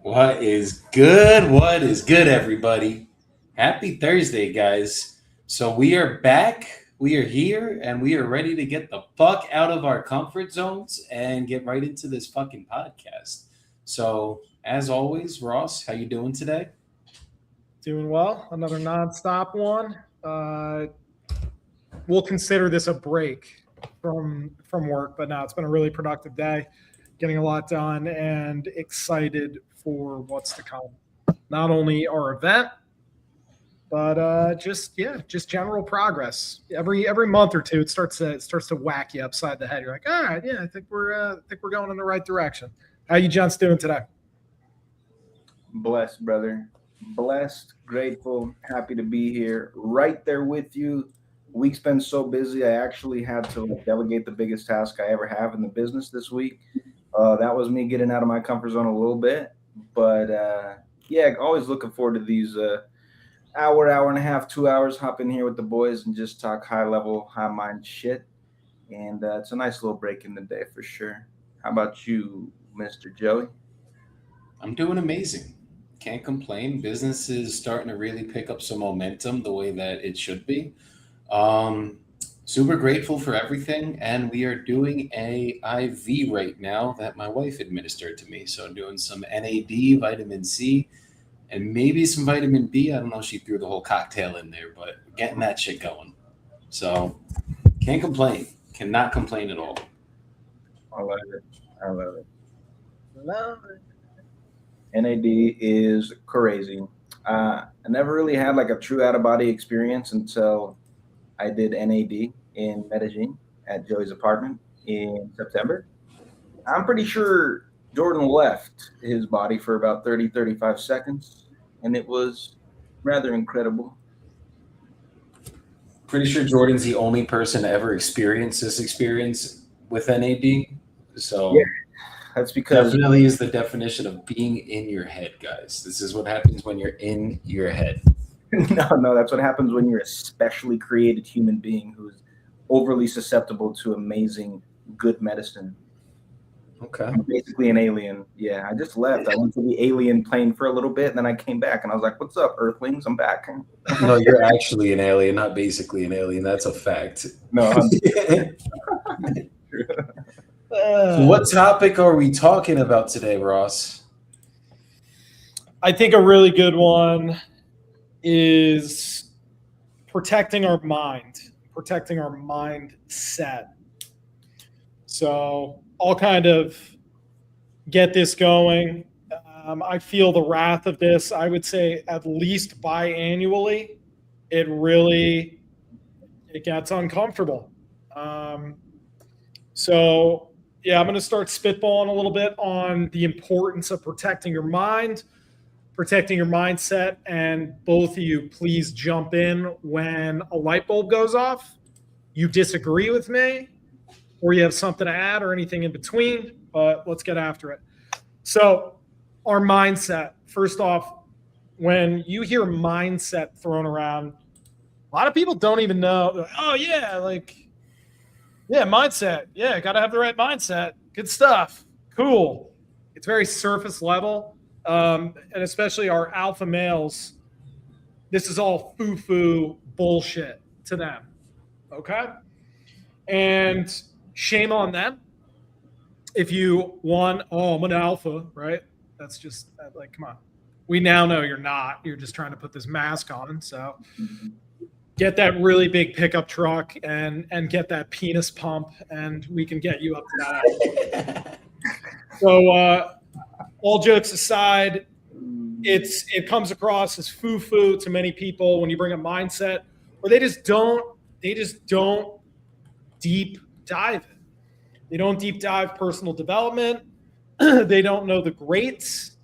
What is good? What is good, everybody? Happy Thursday, guys. So, we are back, we are here, and we are ready to get the fuck out of our comfort zones and get right into this fucking podcast. So, as always, Ross, how you doing today? Doing well. Another nonstop one. We'll consider this a break from work, but no, it's been a really productive day, getting a lot done, and excited for what's to come. Not only our event, but just general progress. Every month or two, it starts to whack you upside the head. You're like, all right, yeah, I think we're going in the right direction. How you gents doing today? Blessed, brother. Blessed, grateful, happy to be here, right there with you. Week's been so busy. I actually had to delegate the biggest task I ever have in the business this week. That was me getting out of my comfort zone a little bit, but yeah, always looking forward to these hour and a half, 2 hours. Hop in here with the boys and just talk high level, high mind shit. And it's a nice little break in the day for sure. How about you, Mr. Joey? I'm doing amazing. Can't complain. Business is starting to really pick up some momentum the way that it should be. Um, Super grateful for everything, and we are doing a IV right now that my wife administered to me. So I'm doing some NAD, vitamin C, and maybe some vitamin B. I don't know if she threw the whole cocktail in there, but getting that shit going. So can't complain. Cannot complain at all. I love it. I love it. Love it. NAD is crazy. I never really had like a true out of body experience until I did NAD in Medellin at Joey's apartment in September. I'm pretty sure Jordan left his body for about 30, 35 seconds, and it was rather incredible. Pretty sure Jordan's the only person to ever experience this experience with NAD. Yeah, So that's because definitely is the definition of being in your head, guys. This is what happens when you're in your head. no, that's what happens when you're a specially created human being who's overly susceptible to amazing good medicine. Okay. I'm basically an alien. Yeah, I just left. I went to the alien plane for a little bit, and then I came back, and I was like, "What's up, Earthlings? I'm back." No, you're actually an alien, not basically an alien. That's a fact. No, So what topic are we talking about today, Ross? I think a really good one is protecting our mindset. So I'll kind of get this going. I feel the wrath of this. I would say at least biannually, it really it gets uncomfortable. Um, so yeah, I'm going to start spitballing a little bit on the importance of protecting your mind, protecting your mindset, and both of you please jump in when a light bulb goes off. You disagree with me, or you have something to add, or anything in between. But let's get after it. So, our mindset. First off, when you hear mindset thrown around, a lot of people don't even know. Oh yeah, yeah, mindset. Yeah, got to have the right mindset. Good stuff. Cool. It's very surface level, and especially our alpha males. This is all foo-foo bullshit to them. Okay, and shame on them if you one. Oh, I'm an alpha, right? That's just like, come on. We now know you're not. You're just trying to put this mask on. So get that really big pickup truck and get that penis pump, and we can get you up to that. So all jokes aside, it comes across as foo-foo to many people when you bring a mindset, or they just don't deep dive it. They don't deep dive personal development. They don't know the greats.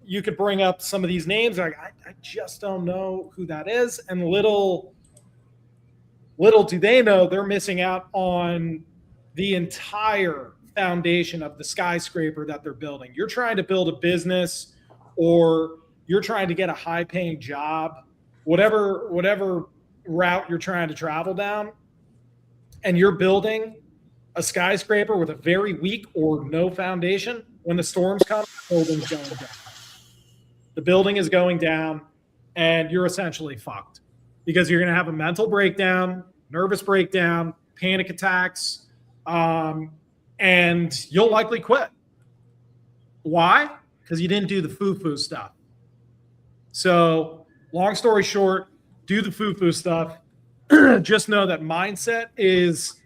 You could bring up some of these names, like I just don't know who that is, and little do they know they're missing out on the entire foundation of the skyscraper that they're building. You're trying to build a business, or you're trying to get a high paying job, whatever route you're trying to travel down, and you're building a skyscraper with a very weak or no foundation. when the storms come, the building's going down. The building is going down, and you're essentially fucked because you're going to have a mental breakdown, nervous breakdown, panic attacks, and you'll likely quit. Why? Because you didn't do the foo-foo stuff. So, long story short, do the foo-foo stuff. Just know that mindset is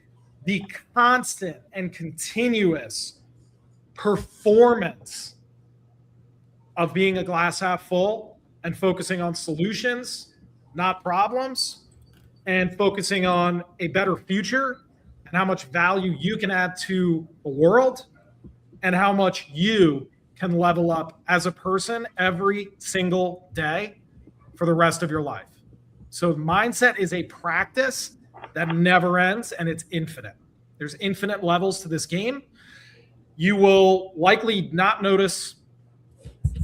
the constant and continuous performance of being a glass half full and focusing on solutions, not problems, and focusing on a better future and how much value you can add to the world and how much you can level up as a person every single day for the rest of your life. So mindset is a practice that never ends, and it's infinite. There's infinite levels to this game. You will likely not notice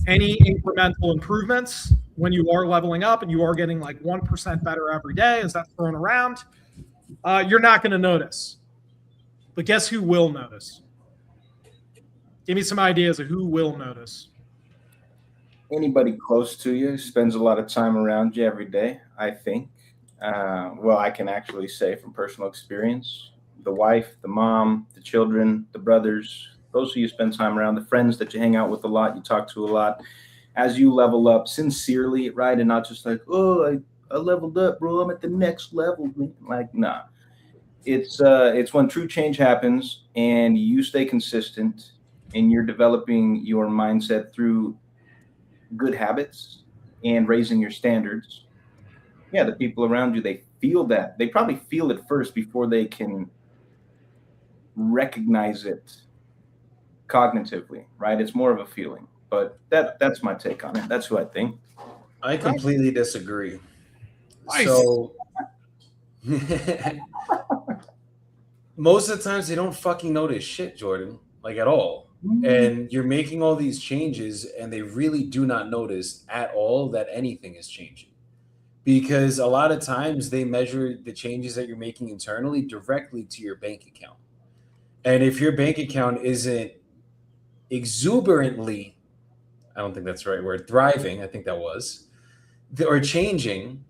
any incremental improvements when you are leveling up and you are getting like 1% better every day as that's thrown around. You're not going to notice. But guess who will notice? Give me some ideas of who will notice. Anybody close to you spends a lot of time around you every day, I think. Well, I can actually say from personal experience, the wife, the mom, the children, the brothers, those who you spend time around, the friends that you hang out with a lot, you talk to a lot, as you level up sincerely, right? And not just like, oh, I leveled up, bro, I'm at the next level. Like, nah. It's when true change happens and you stay consistent and you're developing your mindset through good habits and raising your standards. Yeah, the people around you, they feel that. They probably feel it first before they can recognize it cognitively, right? It's more of a feeling. But that's my take on it. That's who I think. I completely disagree. Nice. So most of the times they don't fucking notice shit, Jordan, like at all. And you're making all these changes and they really do not notice at all that anything is changing. Because a lot of times they measure the changes that you're making internally directly to your bank account. And if your bank account isn't exuberantly, I don't think that's the right word, thriving, I think that was, or changing,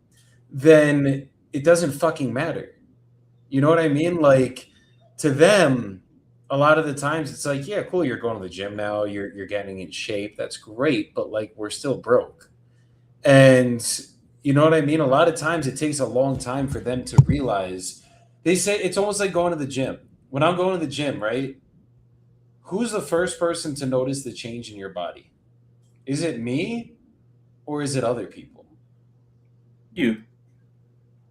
then it doesn't fucking matter. You know what I mean? Like, to them, a lot of the times it's like, yeah, cool, you're going to the gym now, you're getting in shape, that's great, but like we're still broke. And you know what I mean? A lot of times it takes a long time for them to realize. They say it's almost like going to the gym. When I'm going to the gym, right? Who's the first person to notice the change in your body? Is it me or is it other people? You.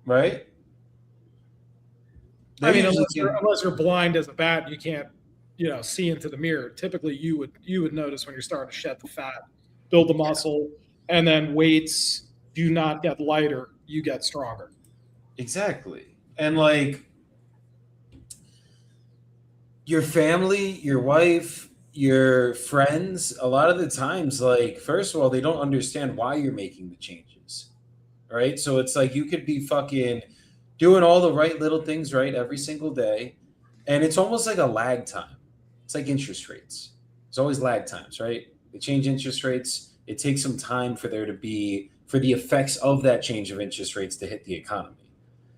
Right? I mean, unless you're blind as a bat, you can't, see into the mirror. Typically, you would notice when you're starting to shed the fat, build the muscle, and then weights do not get lighter; you get stronger. Exactly, and like your family, your wife, your friends, a lot of the times, like, first of all, they don't understand why you're making the changes, right? So it's like you could be fucking doing all the right little things right every single day, and it's almost like a lag time. It's like interest rates. There's always lag times, right? They change interest rates. It takes some time for there to be, for the effects of that change of interest rates to hit the economy.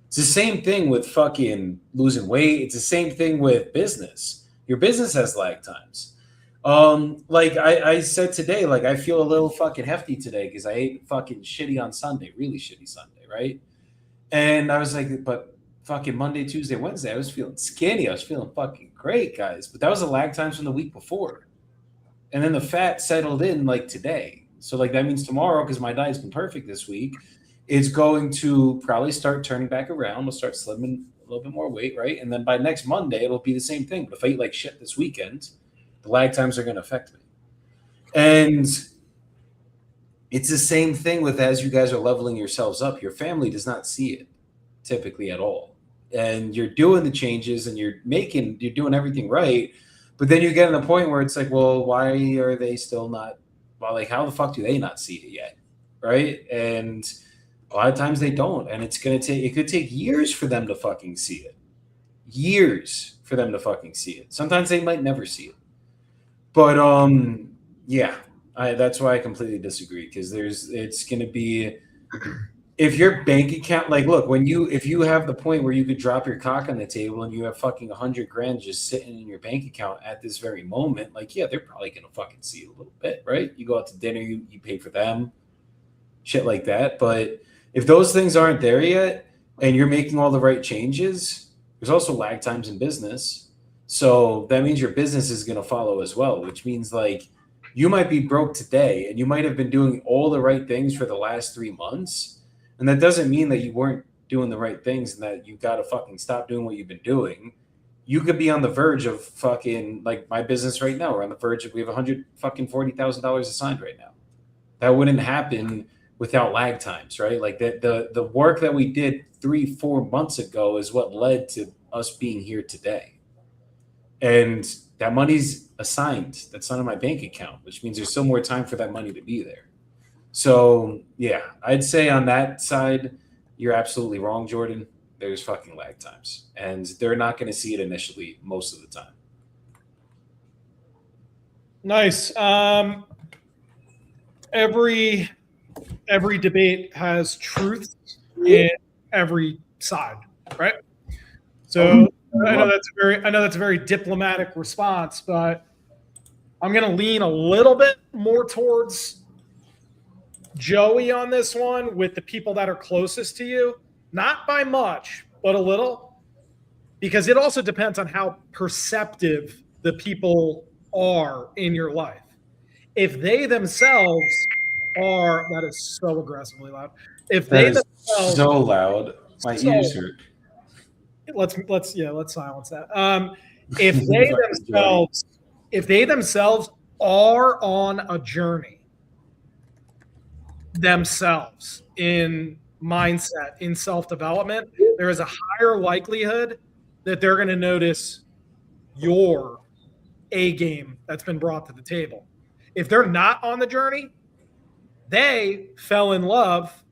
It's the same thing with fucking losing weight. It's the same thing with business. Your business has lag times. Like I said today, like I feel a little fucking hefty today because I ate fucking shitty on Sunday, really shitty Sunday, right? And I was like, but fucking Monday, Tuesday, Wednesday, I was feeling skinny. I was feeling fucking great, guys. But that was the lag times from the week before. And then the fat settled in like today. So like that means tomorrow, because my diet's been perfect this week, it's going to probably start turning back around. We'll start slimming a little bit more weight, right? And then by next Monday, it'll be the same thing. But if I eat like shit this weekend, the lag times are going to affect me. And it's the same thing with as you guys are leveling yourselves up. Your family does not see it typically at all. And you're doing the changes and you're doing everything right. But then you get to the point where it's like, well, why are they still not, well, like how the fuck do they not see it yet? Right. And a lot of times they don't. And it could take years for them to fucking see it. Years for them to fucking see it. Sometimes they might never see it. But yeah, that's why I completely disagree, because it's going to be, if your bank account, like, look, if you have the point where you could drop your cock on the table and you have fucking 100 grand just sitting in your bank account at this very moment, like, yeah, they're probably going to fucking see it a little bit, right? You go out to dinner, you pay for them, shit like that. But if those things aren't there yet and you're making all the right changes, there's also lag times in business. So that means your business is going to follow as well, which means, like, you might be broke today and you might have been doing all the right things for the last 3 months. And that doesn't mean that you weren't doing the right things and that you got to fucking stop doing what you've been doing. You could be on the verge of fucking, like my business right now. We're on the verge of, we have $140,000 assigned right now. That wouldn't happen without lag times, right? Like the work that we did 3-4 months ago is what led to us being here today. And that money's assigned. That's not in my bank account, which means there's still more time for that money to be there. So yeah, I'd say on that side, you're absolutely wrong, Jordan. There's fucking lag times, and they're not going to see it initially most of the time. Nice. Every debate has truth in every side, right? So I know that's a very diplomatic response, but I'm going to lean a little bit more towards Joey on this one with the people that are closest to you, not by much, but a little, because it also depends on how perceptive the people are in your life. If they themselves are, that is so aggressively loud. If they themselves, so loud, my ears hurt. Let's silence that. If they themselves are on a journey themselves in mindset, in self-development, there is a higher likelihood that they're going to notice your A game that's been brought to the table. If they're not on the journey, they fell in love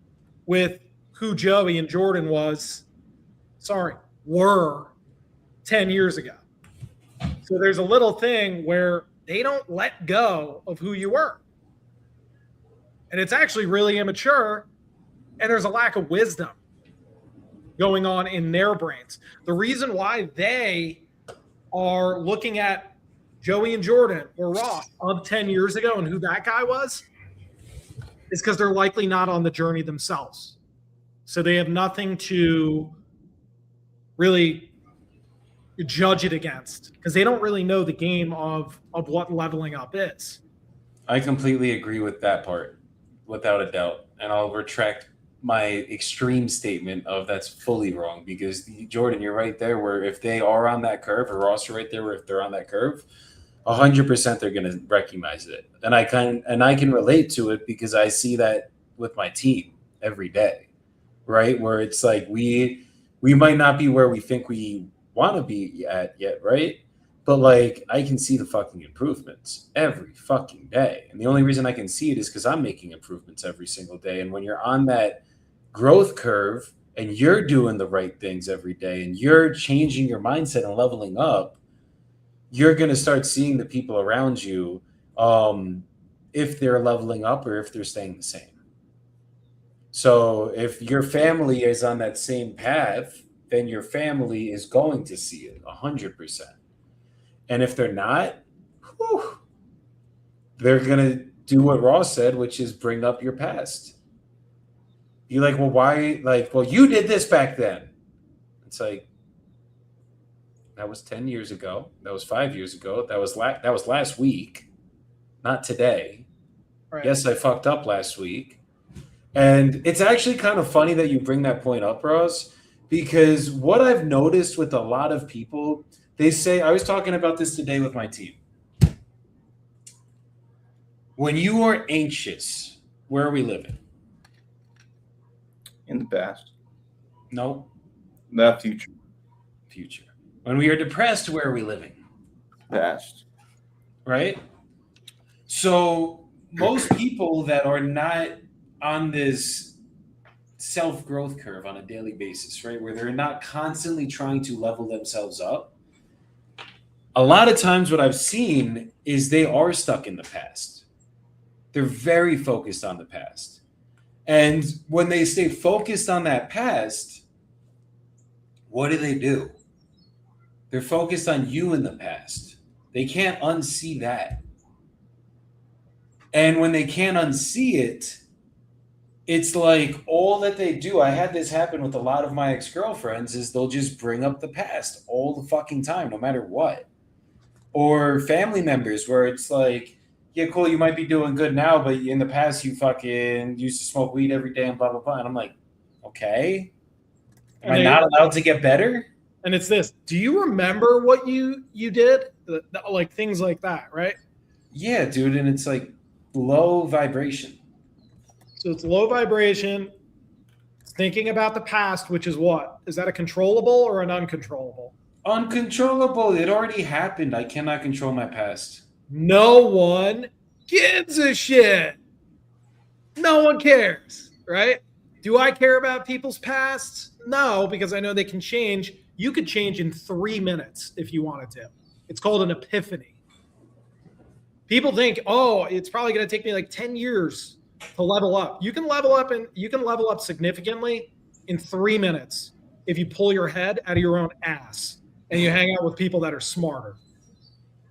with who Joey and Jordan were 10 years ago. So there's a little thing where they don't let go of who you were. And it's actually really immature, and there's a lack of wisdom going on in their brains. The reason why they are looking at Joey and Jordan or Ross of 10 years ago and who that guy was is because they're likely not on the journey themselves. So they have nothing to really judge it against because they don't really know the game of what leveling up is. I completely agree with that part, without a doubt. And I'll retract my extreme statement of that's fully wrong, because Jordan, you're right there where if they are on that curve, or Ross, you're right there where if they're on that curve, 100% they're going to recognize it. And I can relate to it because I see that with my team every day, right? Where it's like we might not be where we think we want to be at yet, right? But like I can see the fucking improvements every fucking day. And the only reason I can see it is because I'm making improvements every single day. And when you're on that growth curve and you're doing the right things every day and you're changing your mindset and leveling up, you're going to start seeing the people around you if they're leveling up or if they're staying the same. So if your family is on that same path, then your family is going to see it 100%. And if they're not, they're going to do what Ross said, which is bring up your past. You're like, well, why? Like, well, you did this back then. It's like, that was 10 years ago. That was 5 years ago. That was last week, not today. Right. Yes, I fucked up last week. And it's actually kind of funny that you bring that point up, Ross, because what I've noticed with a lot of people, they say, I was talking about this today with my team. When you are anxious, where are we living? In the past. No. The future. Future. When we are depressed, where are we living? Past. Right? So most people that are not on this self-growth curve on a daily basis, right, where they're not constantly trying to level themselves up, a lot of times what I've seen is they are stuck in the past. They're very focused on the past. And when they stay focused on that past, what do? They're focused on you in the past. They can't unsee that. And when they can't unsee it, it's like all that they do. I had this happen with a lot of my ex-girlfriends is they'll just bring up the past all the fucking time, no matter what. Or family members where it's like, yeah, cool, you might be doing good now, but in the past you fucking used to smoke weed every day and blah, blah, blah. And I'm like, okay. Am I not allowed to get better? And it's this. Do you remember what you did? Like things like that, right? Yeah, dude. And it's like low vibration. So it's low vibration. It's thinking about the past, which is what? Is that a controllable or an uncontrollable? Uncontrollable. It already happened. I cannot control my past. No one gives a shit. No one cares, right? Do I care about people's pasts? No, because I know they can change. You could change in 3 minutes if you wanted to. It's called an epiphany. People think, oh, it's probably going to take me like 10 years to level up. You can level up and you can level up significantly in 3 minutes if you pull your head out of your own ass and you hang out with people that are smarter.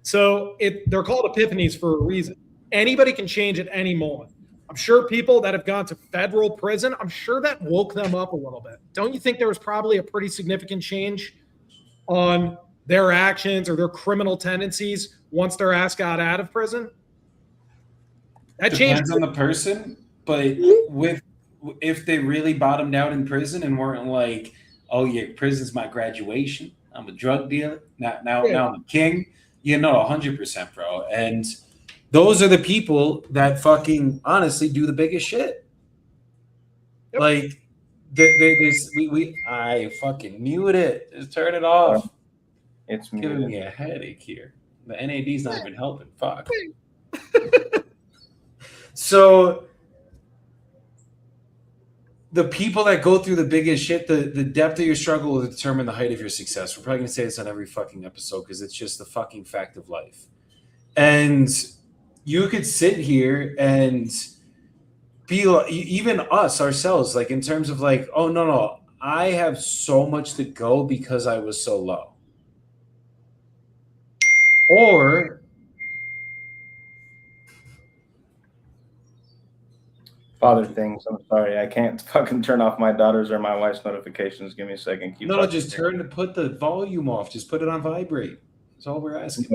So they're called epiphanies for a reason. Anybody can change at any moment. I'm sure people that have gone to federal prison, I'm sure that woke them up a little bit. Don't you think there was probably a pretty significant change on their actions or their criminal tendencies once their ass got out of prison? That Depends changed on the person, but if they really bottomed out in prison and weren't like, oh yeah, prison's my graduation. I'm a drug dealer. Now I'm a king. 100%, bro. And those are the people that fucking honestly do the biggest shit. Yep. Like, I fucking mute it. Just turn it off. It's giving me a headache here. The NAD's not even helping. Fuck. So the people that go through the biggest shit, the depth of your struggle will determine the height of your success. We're probably going to say this on every fucking episode because it's just the fucking fact of life. And you could sit here and be like, even us ourselves, like in terms of like, oh, no, I have so much to go because I was so low. Or father things. I'm sorry. I can't fucking turn off my daughter's or my wife's notifications. Give me a second. Put the volume off. Just put it on vibrate. That's all we're asking.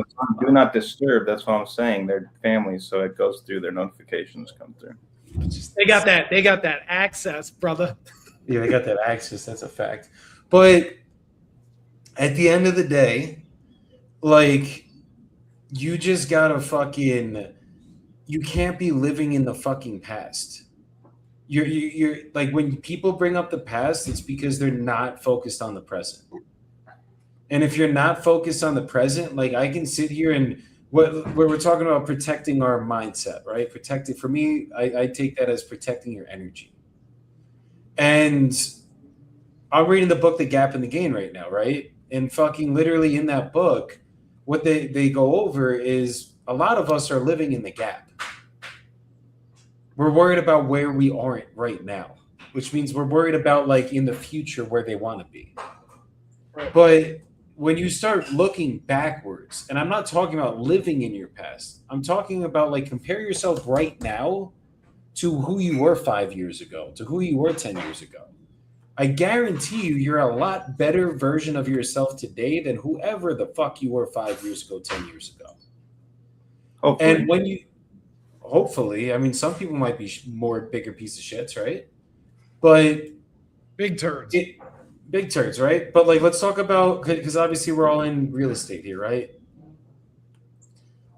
Do not disturb. That's what I'm saying. They're families, so it goes through. Their notifications come through. They got that access, brother. Yeah, they got that access. That's a fact. But at the end of the day, like, you just gotta fucking. You can't be living in the fucking past. You're like, when people bring up the past, it's because they're not focused on the present. And if you're not focused on the present, like, I can sit here and where we're talking about protecting our mindset, right? For me, I take that as protecting your energy. And I'm reading the book, The Gap and the Gain right now, right? And fucking literally in that book, what they go over is a lot of us are living in the gap. We're worried about where we aren't right now, which means we're worried about like in the future where they want to be. Right. But when you start looking backwards, and I'm not talking about living in your past, I'm talking about like compare yourself right now to who you were 5 years ago, to who you were 10 years ago. I guarantee you're a lot better version of yourself today than whoever the fuck you were 5 years ago, 10 years ago. Hopefully. And when you, hopefully, I mean, some people might be more bigger piece of shits, right? But big turds. Big turds, right? But like, let's talk about, because obviously we're all in real estate here, right?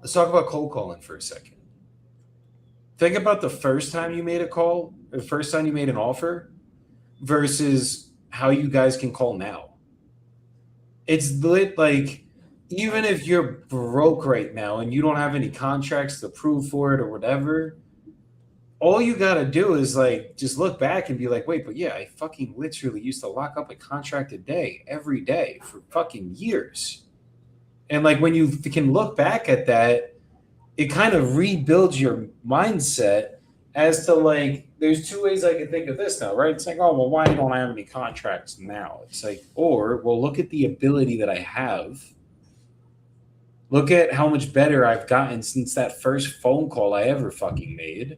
Let's talk about cold calling for a second. Think about the first time you made a call, the first time you made an offer, versus how you guys can call now. It's lit, like, even if you're broke right now and you don't have any contracts to prove for it or whatever, all you got to do is like just look back and be like, wait, but yeah, I fucking literally used to lock up a contract a day, every day for fucking years. And like when you can look back at that, it kind of rebuilds your mindset as to like, there's two ways I can think of this now, right? It's like, oh, well, why don't I have any contracts now? It's like, or, well, look at the ability that I have. Look at how much better I've gotten since that first phone call I ever fucking made.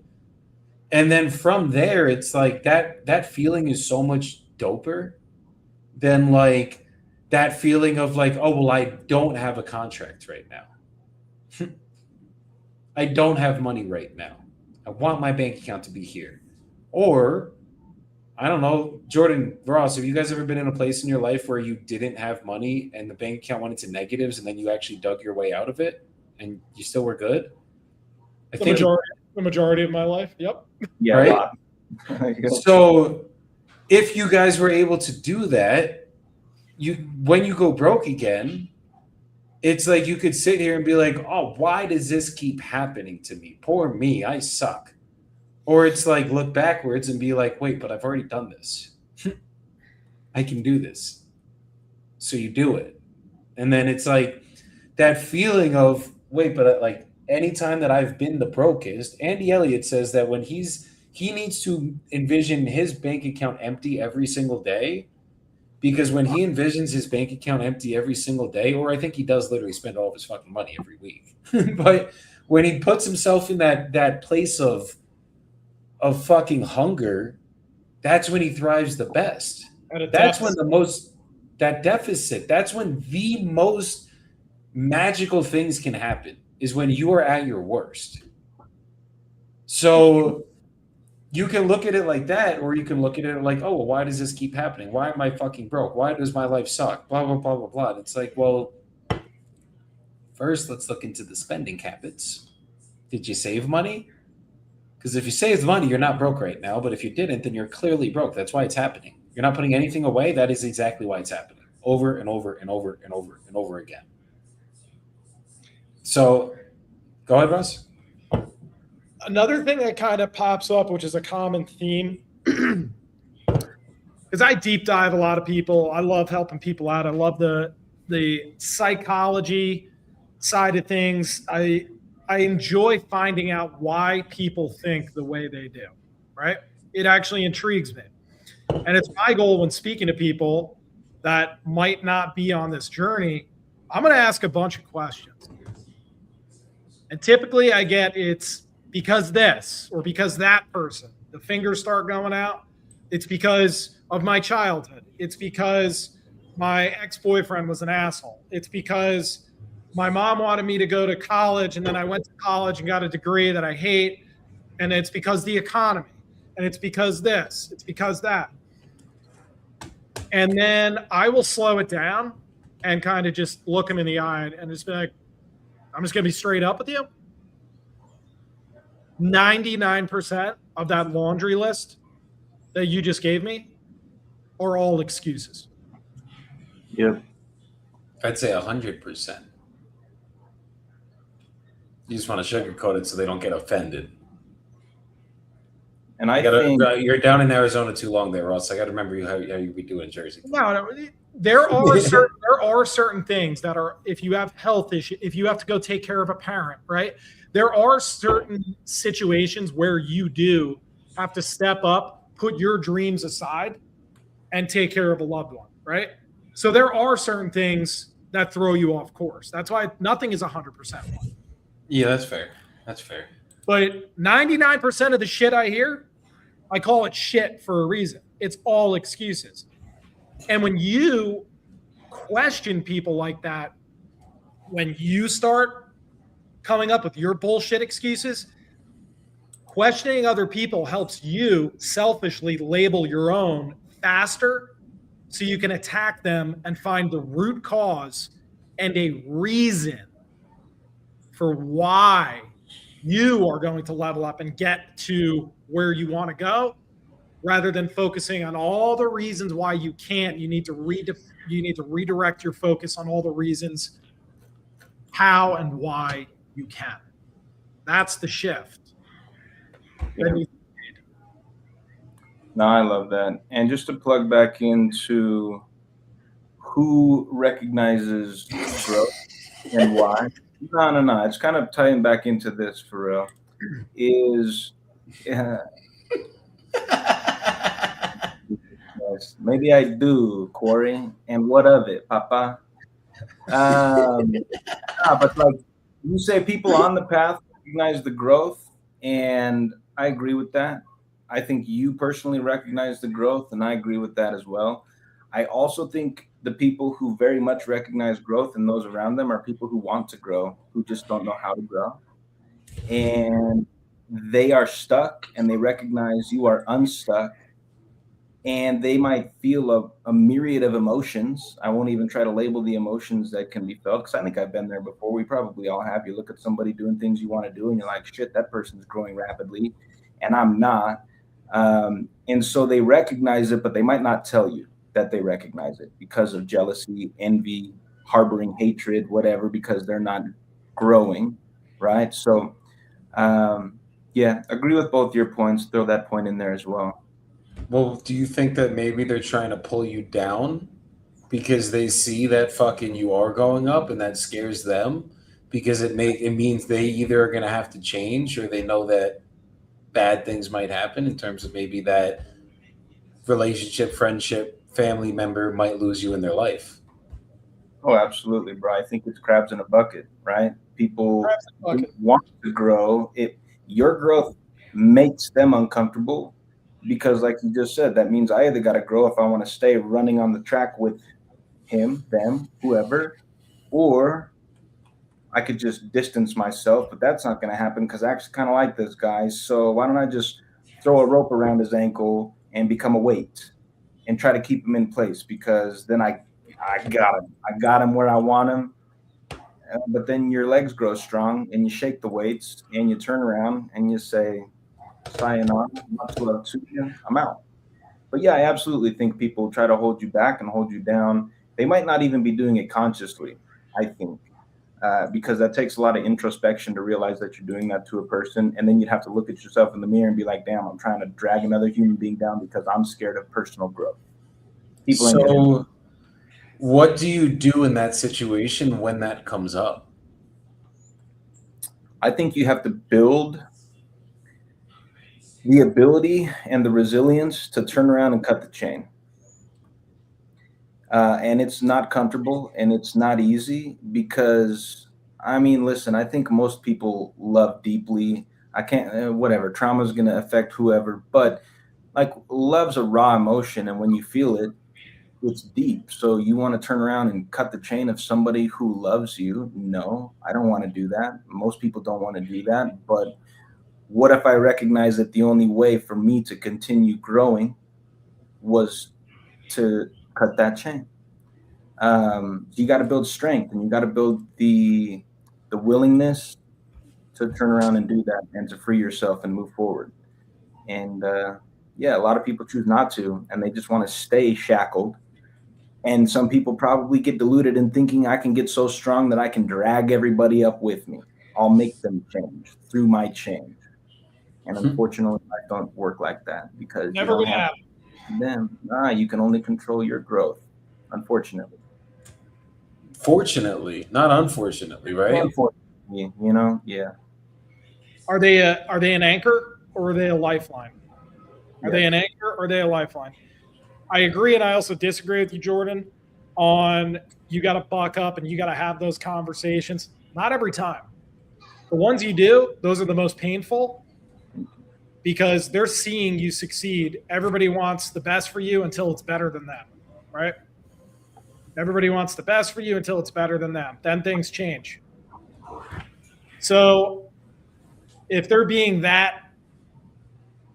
And then from there, it's like that feeling is so much doper than like that feeling of like, oh, well, I don't have a contract right now. I don't have money right now. I want my bank account to be here. Or, I don't know, Jordan, Ross, have you guys ever been in a place in your life where you didn't have money and the bank account went into negatives and then you actually dug your way out of it and you still were good? The majority of my life. Yep. Yeah. Right? So if you guys were able to do that, when you go broke again, it's like you could sit here and be like, oh, why does this keep happening to me? Poor me, I suck. Or it's like look backwards and be like, wait, but I've already done this. I can do this. So you do it. And then it's like that feeling of, wait, but like anytime that I've been the brokest, Andy Elliott says that when he needs to envision his bank account empty every single day, because when he envisions his bank account empty every single day, or I think he does literally spend all of his fucking money every week, but when he puts himself in that place of fucking hunger, that's when he thrives the best. That's when that deficit, that's when the most magical things can happen, is when you are at your worst. So you can look at it like that, or you can look at it like, oh, well, why does this keep happening? Why am I fucking broke? Why does my life suck? Blah, blah, blah, blah, blah. And it's like, well, first, let's look into the spending habits. Did you save money? Because if you saved money, you're not broke right now. But if you didn't, then you're clearly broke. That's why it's happening. You're not putting anything away. That is exactly why it's happening. Over and over and over and over and over again. So go ahead, Russ. Another thing that kind of pops up, which is a common theme, because I deep dive a lot of people. I love helping people out. I love the psychology side of things. I enjoy finding out why people think the way they do, right? It actually intrigues me. And it's my goal when speaking to people that might not be on this journey, I'm going to ask a bunch of questions. And typically I get it's because this or because that person, the fingers start going out. It's because of my childhood. It's because my ex-boyfriend was an asshole. It's because my mom wanted me to go to college and then I went to college and got a degree that I hate. And it's because the economy. And it's because this. It's because that. And then I will slow it down and kind of just look them in the eye and just be like, I'm just going to be straight up with you. 99% of that laundry list that you just gave me are all excuses. Yep. I'd say 100%. You just want to sugarcoat it so they don't get offended. And I think you're down in Arizona too long there, Ross. I got to remember how you be doing in Jersey. No, there are certain things that are, if you have health issues, if you have to go take care of a parent, right? There are certain situations where you do have to step up, put your dreams aside, and take care of a loved one, right? So there are certain things that throw you off course. That's why nothing is 100%. Yeah, that's fair. That's fair. But 99% of the shit I hear, I call it shit for a reason. It's all excuses. And when you question people like that, when you start coming up with your bullshit excuses, questioning other people helps you selfishly label your own faster so you can attack them and find the root cause and a reason for why you are going to level up and get to where you want to go, rather than focusing on all the reasons why you can't. You need to redirect your focus on all the reasons how and why you can. That's the shift. Yeah. No, I love that. And just to plug back into who recognizes growth, and why? No. It's kind of tying back into this for real. Is uh, yes, maybe I do, Corey. And what of it, Papa? But like you say, people on the path recognize the growth, and I agree with that. I think you personally recognize the growth, and I agree with that as well. I also think the people who very much recognize growth and those around them are people who want to grow, who just don't know how to grow. And they are stuck and they recognize you are unstuck, and they might feel a myriad of emotions. I won't even try to label the emotions that can be felt because I think I've been there before. We probably all have. You look at somebody doing things you want to do, and you're like, shit, that person's growing rapidly, and I'm not. And so they recognize it, but they might not tell you that they recognize it because of jealousy, envy, harboring hatred, whatever, because they're not growing, right? So, yeah, agree with both your points. Throw that point in there as well. Well, do you think that maybe they're trying to pull you down because they see that fucking you are going up and that scares them because it means they either are going to have to change or they know that bad things might happen in terms of maybe that relationship, friendship, family member might lose you in their life. Oh, absolutely, bro. I think it's crabs in a bucket, right? People Crabs in a who bucket. want to grow. Your growth makes them uncomfortable because, like you just said, that means I either got to grow if I want to stay running on the track with him, them, whoever, or I could just distance myself. But that's not going to happen because I actually kind of like this guy. So why don't I just throw a rope around his ankle and become a weight and try to keep him in place? Because then I got him. I got him where I want him. But then your legs grow strong and you shake the weights and you turn around and you say, sayonara, much love to you, I'm out. But yeah, I absolutely think people try to hold you back and hold you down. They might not even be doing it consciously, I think, because that takes a lot of introspection to realize that you're doing that to a person. And then you'd have to look at yourself in the mirror and be like, damn, I'm trying to drag another human being down because I'm scared of personal growth. People ain't gonna. So, what do you do in that situation when that comes up? I think you have to build the ability and the resilience to turn around and cut the chain. And it's not comfortable and it's not easy because, I mean, listen, I think most people love deeply. I can't, whatever, trauma is going to affect whoever, but like love's a raw emotion. And when you feel it, it's deep. So you want to turn around and cut the chain of somebody who loves you? No, I don't want to do that. Most people don't want to do that. But what if I recognize that the only way for me to continue growing was to cut that chain? You got to build strength and you got to build the willingness to turn around and do that and to free yourself and move forward. And yeah, a lot of people choose not to, and they just want to stay shackled. And some people probably get deluded in thinking I can get so strong that I can drag everybody up with me. I'll make them change through my change. And unfortunately, I don't work like that because you Never don't gonna have happen. them. You can only control your growth, unfortunately. Fortunately, not unfortunately, right? Unfortunately, yeah. Are they an anchor or are they a lifeline? Are they an anchor or are they a lifeline? I agree, and I also disagree with you, Jordan, on you got to buck up and you got to have those conversations. Not every time. The ones you do, those are the most painful because they're seeing you succeed. Everybody wants the best for you until it's better than them, right? Everybody wants the best for you until it's better than them. Then things change. So if they're being that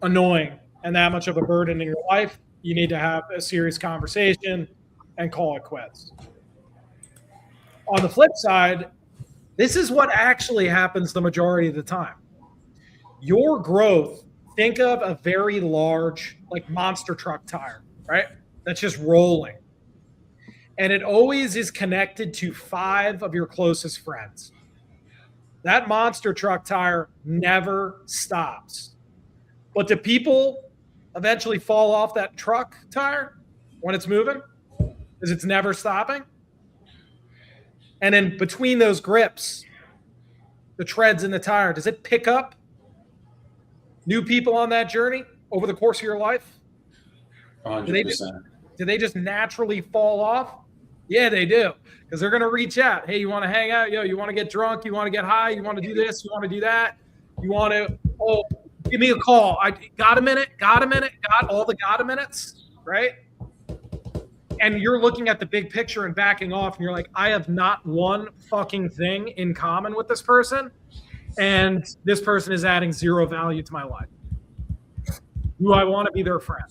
annoying and that much of a burden in your life, you need to have a serious conversation and call it quits. On the flip side, this is what actually happens the majority of the time. Your growth, think of a very large, like monster truck tire, right? That's just rolling. And it always is connected to 5 of your closest friends. That monster truck tire never stops. But do people eventually fall off that truck tire when it's moving? Because it's never stopping? And then between those grips, the treads in the tire, does it pick up new people on that journey over the course of your life? 100%. Do they just naturally fall off? Yeah, they do. Because they're going to reach out. Hey, you want to hang out? Yo, you want to get drunk? You want to get high? You want to do this? You want to do that? You want to, oh, give me a call. I got a minute, got all the got a minutes, right? And you're looking at the big picture and backing off, and you're like, I have not one fucking thing in common with this person, and this person is adding zero value to my life. Do I want to be their friend?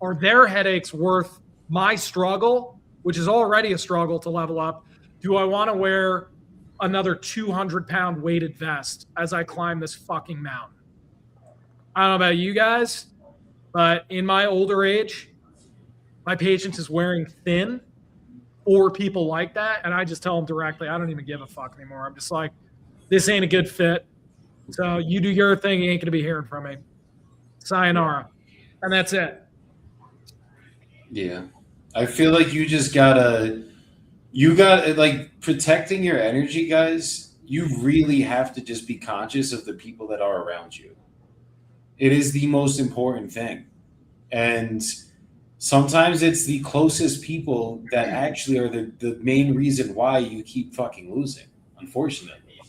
Are their headaches worth my struggle, which is already a struggle to level up? Do I want to wear another 200-pound weighted vest as I climb this fucking mountain? I don't know about you guys, but in my older age, my patience is wearing thin for people like that. And I just tell them directly, I don't even give a fuck anymore. I'm just like, this ain't a good fit. So you do your thing. You ain't going to be hearing from me. Sayonara. And that's it. Yeah. I feel like you got like protecting your energy, guys. You really have to just be conscious of the people that are around you. It is the most important thing. And sometimes it's the closest people that actually are the main reason why you keep fucking losing, unfortunately.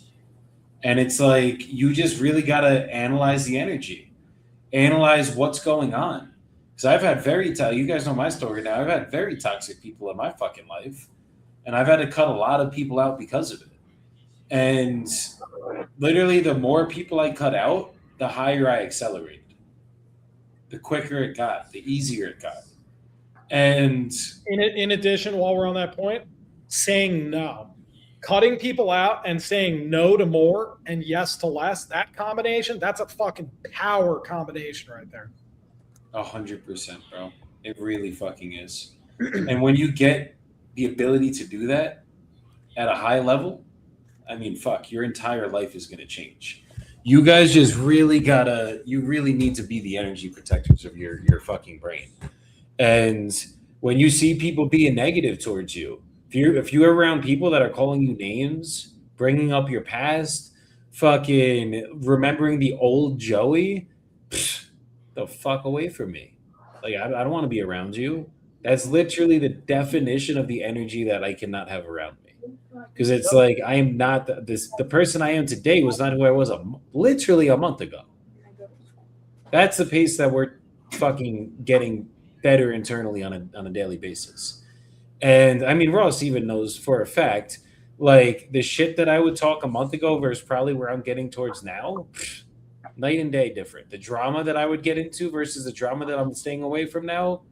And it's like, you just really got to analyze the energy, analyze what's going on. Because I've had you guys know my story now. I've had very toxic people in my fucking life. And I've had to cut a lot of people out because of it. And literally, the more people I cut out, the higher I accelerated. The quicker it got, the easier it got. And in addition, while we're on that point, saying no. Cutting people out and saying no to more and yes to less, that combination, that's a fucking power combination right there. 100%, bro. It really fucking is. And when you get the ability to do that at a high level, I mean, fuck, your entire life is going to change. You guys just really you really need to be the energy protectors of your fucking brain. And when you see people being negative towards you, if you're around people that are calling you names, bringing up your past, fucking remembering the old Joey, the fuck away from me. Like, I don't want to be around you. That's literally the definition of the energy that I cannot have around me. Because it's like, I am not the person I am today was not who I was literally a month ago. That's the pace that we're fucking getting better internally on a daily basis. And I mean, Ross even knows for a fact, like, the shit that I would talk a month ago versus probably where I'm getting towards now, night and day different. The drama that I would get into versus the drama that I'm staying away from now,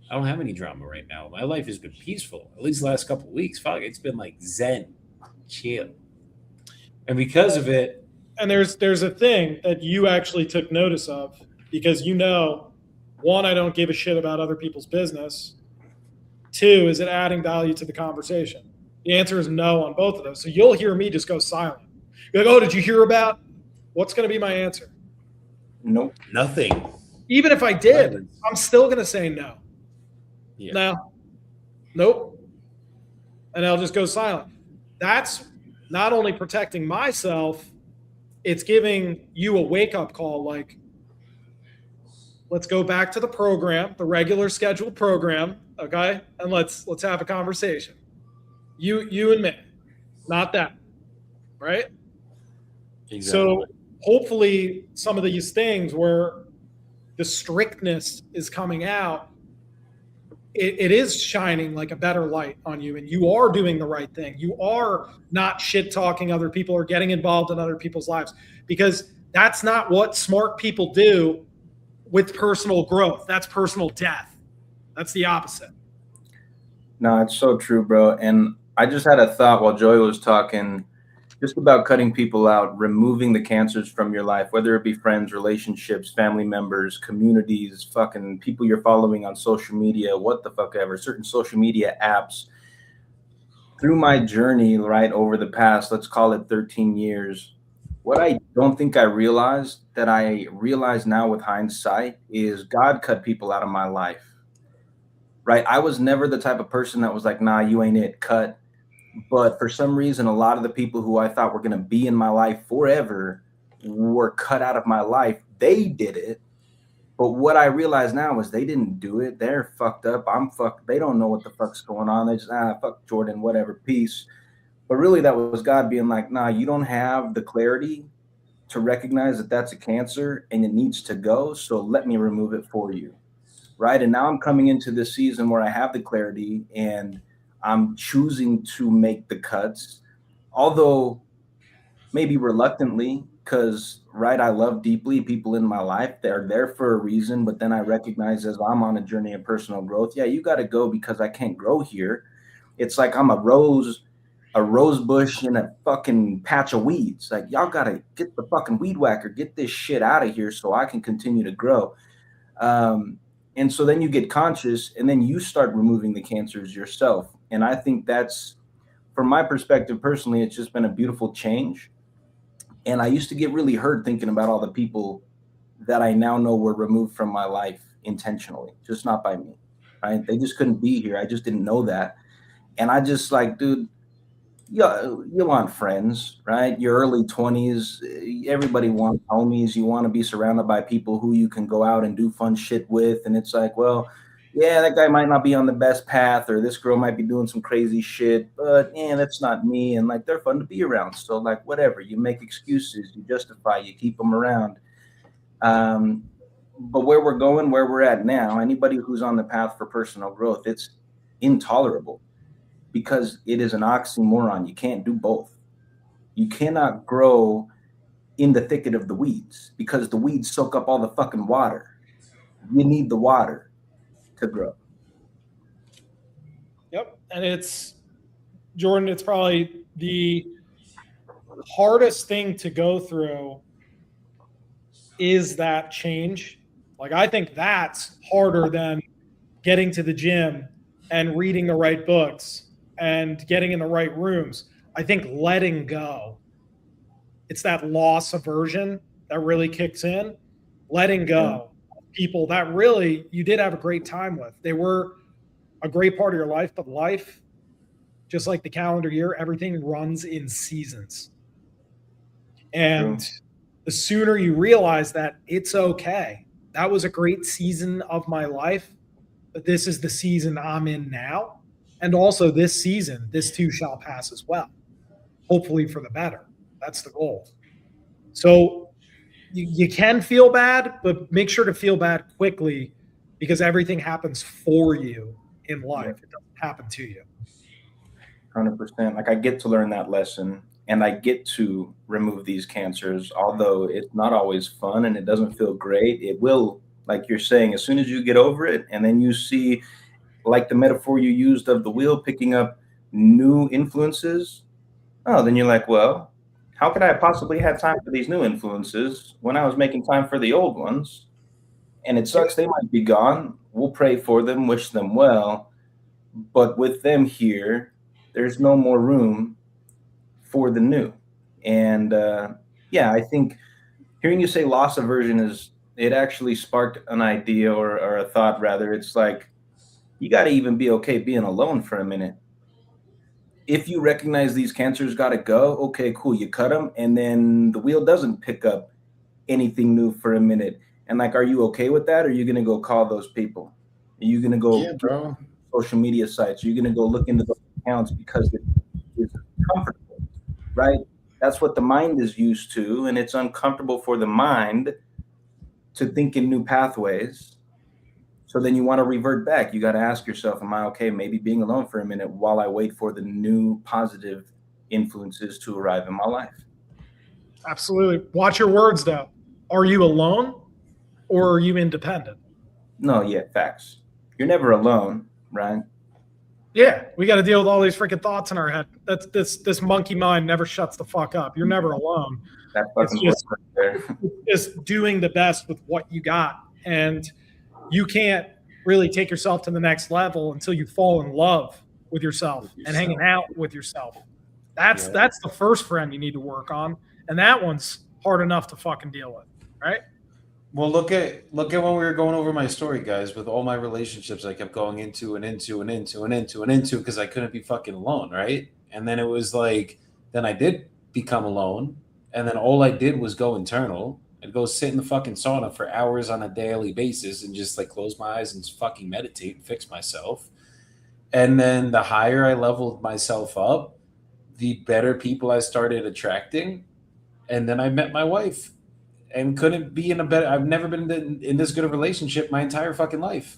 I don't have any drama right now. My life has been peaceful, at least the last couple of weeks. Fuck, it's been like zen, chill. And because of it... And there's a thing that you actually took notice of, because one, I don't give a shit about other people's business. Two, is it adding value to the conversation? The answer is no on both of those. So you'll hear me just go silent. You're like, oh, did you hear about? What's going to be my answer? Nope. Nothing. Even if I did, I'm still going to say no. Yeah. No. Nope. And I'll just go silent. That's not only protecting myself, it's giving you a wake-up call, like, let's go back to the program, the regular scheduled program, okay? And let's have a conversation. You and me, not that, right? Exactly. So hopefully some of these things where the strictness is coming out, it is shining like a better light on you, and you are doing the right thing. You are not shit talking other people or getting involved in other people's lives, because that's not what smart people do with personal growth. That's personal death. That's the opposite. No, it's so true, bro. And I just had a thought while Joey was talking, just about cutting people out, removing the cancers from your life, whether it be friends, relationships, family members, communities, fucking people you're following on social media, what the fuck ever, certain social media apps. Through my journey, right, over the past, let's call it 13 years, what I don't think I realized that I realize now with hindsight is God cut people out of my life, right? I was never the type of person that was like, nah, you ain't it, cut. But for some reason, a lot of the people who I thought were going to be in my life forever were cut out of my life. They did it. But what I realize now is they didn't do it. They're fucked up. I'm fucked. They don't know what the fuck's going on. They just, fuck Jordan, whatever, peace. But really, that was God being like, nah, you don't have the clarity to recognize that that's a cancer and it needs to go. So let me remove it for you. Right. And now I'm coming into this season where I have the clarity and I'm choosing to make the cuts, although maybe reluctantly, because right, I love deeply people in my life. They're there for a reason, but then I recognize as I'm on a journey of personal growth, yeah, you got to go because I can't grow here. It's like I'm a rose bush in a fucking patch of weeds. Like, y'all got to get the fucking weed whacker, get this shit out of here so I can continue to grow. And so then you get conscious and then you start removing the cancers yourself. And I think that's, from my perspective personally, it's just been a beautiful change. And I used to get really hurt thinking about all the people that I now know were removed from my life intentionally, just not by me, right? They just couldn't be here. I just didn't know that. And I just like, dude, you want friends, right? Your early 20s, everybody wants homies. You want to be surrounded by people who you can go out and do fun shit with. And it's like, well, yeah, that guy might not be on the best path, or this girl might be doing some crazy shit, but yeah, that's not me. And like, they're fun to be around. So like, whatever, you make excuses, you justify, you keep them around. But where we're going, where we're at now, anybody who's on the path for personal growth, it's intolerable because it is an oxymoron. You can't do both. You cannot grow in the thicket of the weeds because the weeds soak up all the fucking water. You need the water to grow. Yep. And it's, Jordan, it's probably the hardest thing to go through is that change. Like, I think that's harder than getting to the gym and reading the right books and getting in the right rooms. I think letting go, it's that loss aversion that really kicks in. Letting go of people that really you did have a great time with. They were a great part of your life, but life, just like the calendar year, everything runs in seasons. And the sooner you realize that it's okay, that was a great season of my life, but this is the season I'm in now. And also this season, this too shall pass as well. Hopefully for the better. That's the goal. So you can feel bad, but make sure to feel bad quickly because everything happens for you in life. It doesn't happen to you. 100%. Like, I get to learn that lesson and I get to remove these cancers, although it's not always fun and it doesn't feel great. It will, like you're saying, as soon as you get over it and then you see, like the metaphor you used of the wheel picking up new influences, oh, then you're like, well, how could I possibly have time for these new influences when I was making time for the old ones? And it sucks. They might be gone. We'll pray for them, wish them well. But with them here, there's no more room for the new. And yeah, I think hearing you say loss aversion it actually sparked an idea or a thought rather. It's like, you got to even be okay being alone for a minute. If you recognize these cancers got to go, okay, cool. You cut them and then the wheel doesn't pick up anything new for a minute. And like, are you okay with that? Or are you going to go call those people? Are you going to go social media sites? Are you going to go look into those accounts because it is comfortable, right? That's what the mind is used to. And it's uncomfortable for the mind to think in new pathways. So then you want to revert back. You got to ask yourself, am I okay maybe being alone for a minute while I wait for the new positive influences to arrive in my life? Absolutely. Watch your words, though. Are you alone or are you independent? No, yeah, facts. You're never alone, right? Yeah, we got to deal with all these freaking thoughts in our head. That's this monkey mind never shuts the fuck up. You're never alone. That fucking It's right there. just doing the best with what you got. And you can't really take yourself to the next level until you fall in love with yourself and hanging out with yourself. That's the first friend you need to work on. And that one's hard enough to fucking deal with, right? Well, look at when we were going over my story, guys, with all my relationships I kept going into because I couldn't be fucking alone, right? And then it was like, then I did become alone. And then all I did was go internal. I'd go sit in the fucking sauna for hours on a daily basis and just like close my eyes and just fucking meditate and fix myself. And then the higher I leveled myself up, the better people I started attracting. And then I met my wife and couldn't be in a better, I've never been in this good a relationship my entire fucking life.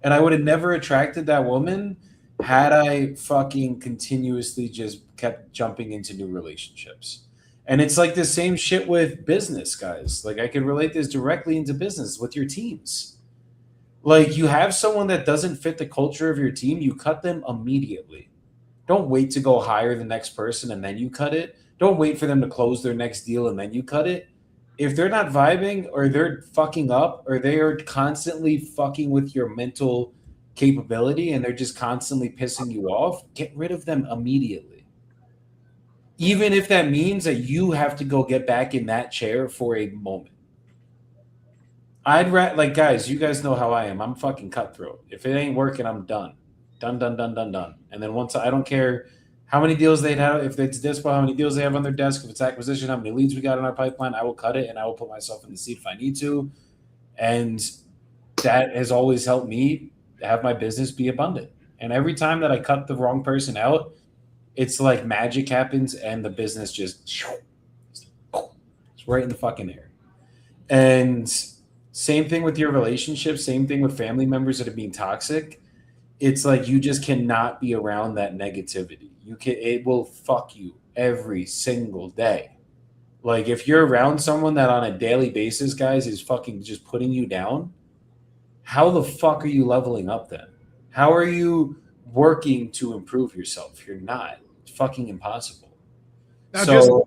And I would have never attracted that woman had I fucking continuously just kept jumping into new relationships. And it's like the same shit with business, guys. Like I can relate this directly into business with your teams. Like you have someone that doesn't fit the culture of your team, you cut them immediately. Don't wait to go hire the next person and then you cut it. Don't wait for them to close their next deal and then you cut it. If they're not vibing or they're fucking up or they are constantly fucking with your mental capability and they're just constantly pissing you off, get rid of them immediately. Even if that means that you have to go get back in that chair for a moment. Like, guys, you guys know how I am. I'm fucking cutthroat. If it ain't working, I'm done. Done. And then once I don't care how many deals they have, if it's dispo, how many deals they have on their desk, if it's acquisition, how many leads we got in our pipeline, I will cut it and I will put myself in the seat if I need to. And that has always helped me have my business be abundant. And every time that I cut the wrong person out, it's like magic happens and the business just it's right in the fucking air. And same thing with your relationship, same thing with family members that are being toxic. It's like you just cannot be around that negativity. It will fuck you every single day. Like if you're around someone that on a daily basis, guys, is fucking just putting you down, how the fuck are you leveling up then? How are you working to improve yourself? You're not. It's fucking impossible. Now, So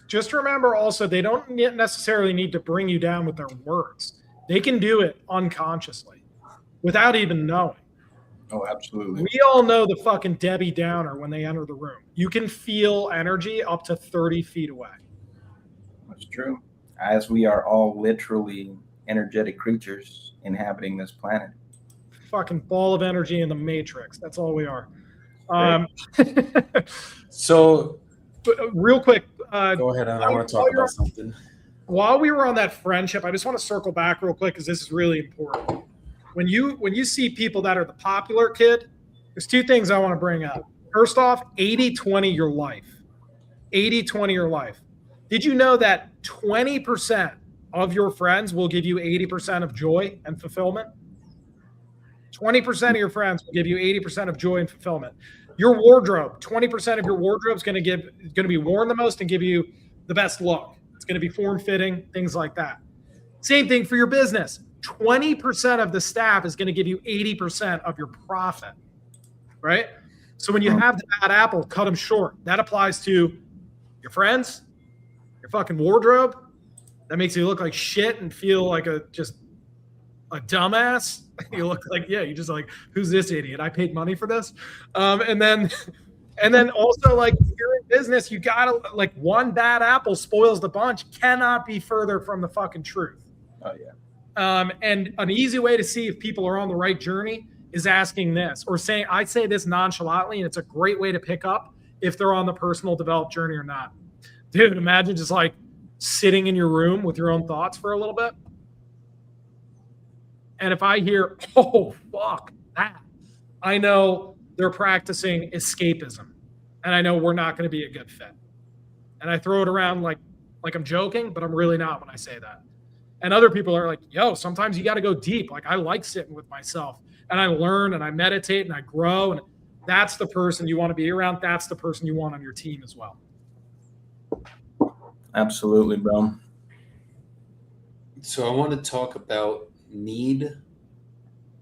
just remember also, they don't necessarily need to bring you down with their words. They can do it unconsciously without even knowing. Oh, absolutely. We all know the fucking Debbie Downer when they enter the room. You can feel energy up to 30 feet away. That's true. As we are all literally energetic creatures inhabiting this planet. Fucking ball of energy in the matrix. That's all we are. so But real quick, go ahead. I want to talk about something. while we were on that friendship, I just want to circle back real quick because this is really important. When you see people that are the popular kid, there's two things I want to bring up. First off, 80-20 your life. 80-20 your life. Did you know that 20% of your friends will give you 80% of joy and fulfillment? 20% of your friends will give you 80% of joy and fulfillment. Your wardrobe, 20% of your wardrobe is going to be worn the most and give you the best look. It's going to be form-fitting, things like that. Same thing for your business. 20% of the staff is going to give you 80% of your profit, right? So when you have the bad apple, cut them short. That applies to your friends, your fucking wardrobe. That makes you look like shit and feel like just a dumbass. You look like, you just like, who's this idiot? I paid money for this. And then also, like, if you're in business, you gotta, like, one bad apple spoils the bunch cannot be further from the fucking truth. Oh, yeah. And an easy way to see if people are on the right journey is asking this, or saying, I say this nonchalantly, and it's a great way to pick up if they're on the personal development journey or not. Dude, imagine just like sitting in your room with your own thoughts for a little bit. And if I hear, oh, fuck that, I know they're practicing escapism. And I know we're not going to be a good fit. And I throw it around like I'm joking, but I'm really not when I say that. And other people are like, yo, sometimes you got to go deep. Like, I like sitting with myself and I learn and I meditate and I grow. And that's the person you want to be around. That's the person you want on your team as well. Absolutely, bro. So I want to talk about need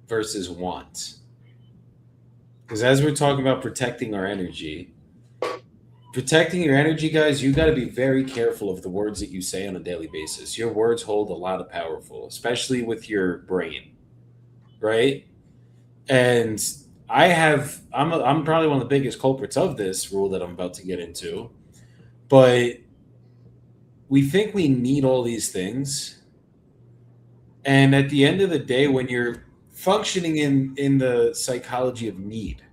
versus want. Because as we're talking about protecting our energy, protecting your energy, guys, you got to be very careful of the words that you say on a daily basis. Your words hold a lot of powerful, especially with your brain, right? And I'm probably one of the biggest culprits of this rule that I'm about to get into, but we think we need all these things. And at the end of the day, when you're functioning in the psychology of need,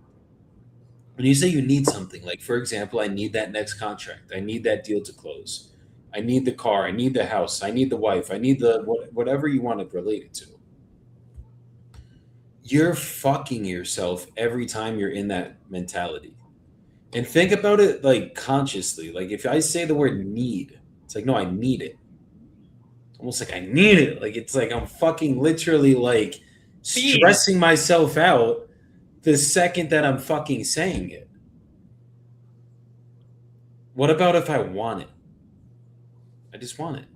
when you say you need something, like for example, I need that next contract, I need that deal to close, I need the car, I need the house, I need the wife, I need the whatever you want to relate it to. You're fucking yourself every time you're in that mentality. And think about it like consciously. Like if I say the word need, it's like, no, I need it. It's almost like I need it. Like it's like I'm fucking literally like stressing myself out the second that I'm fucking saying it. What about if I want it? I just want it.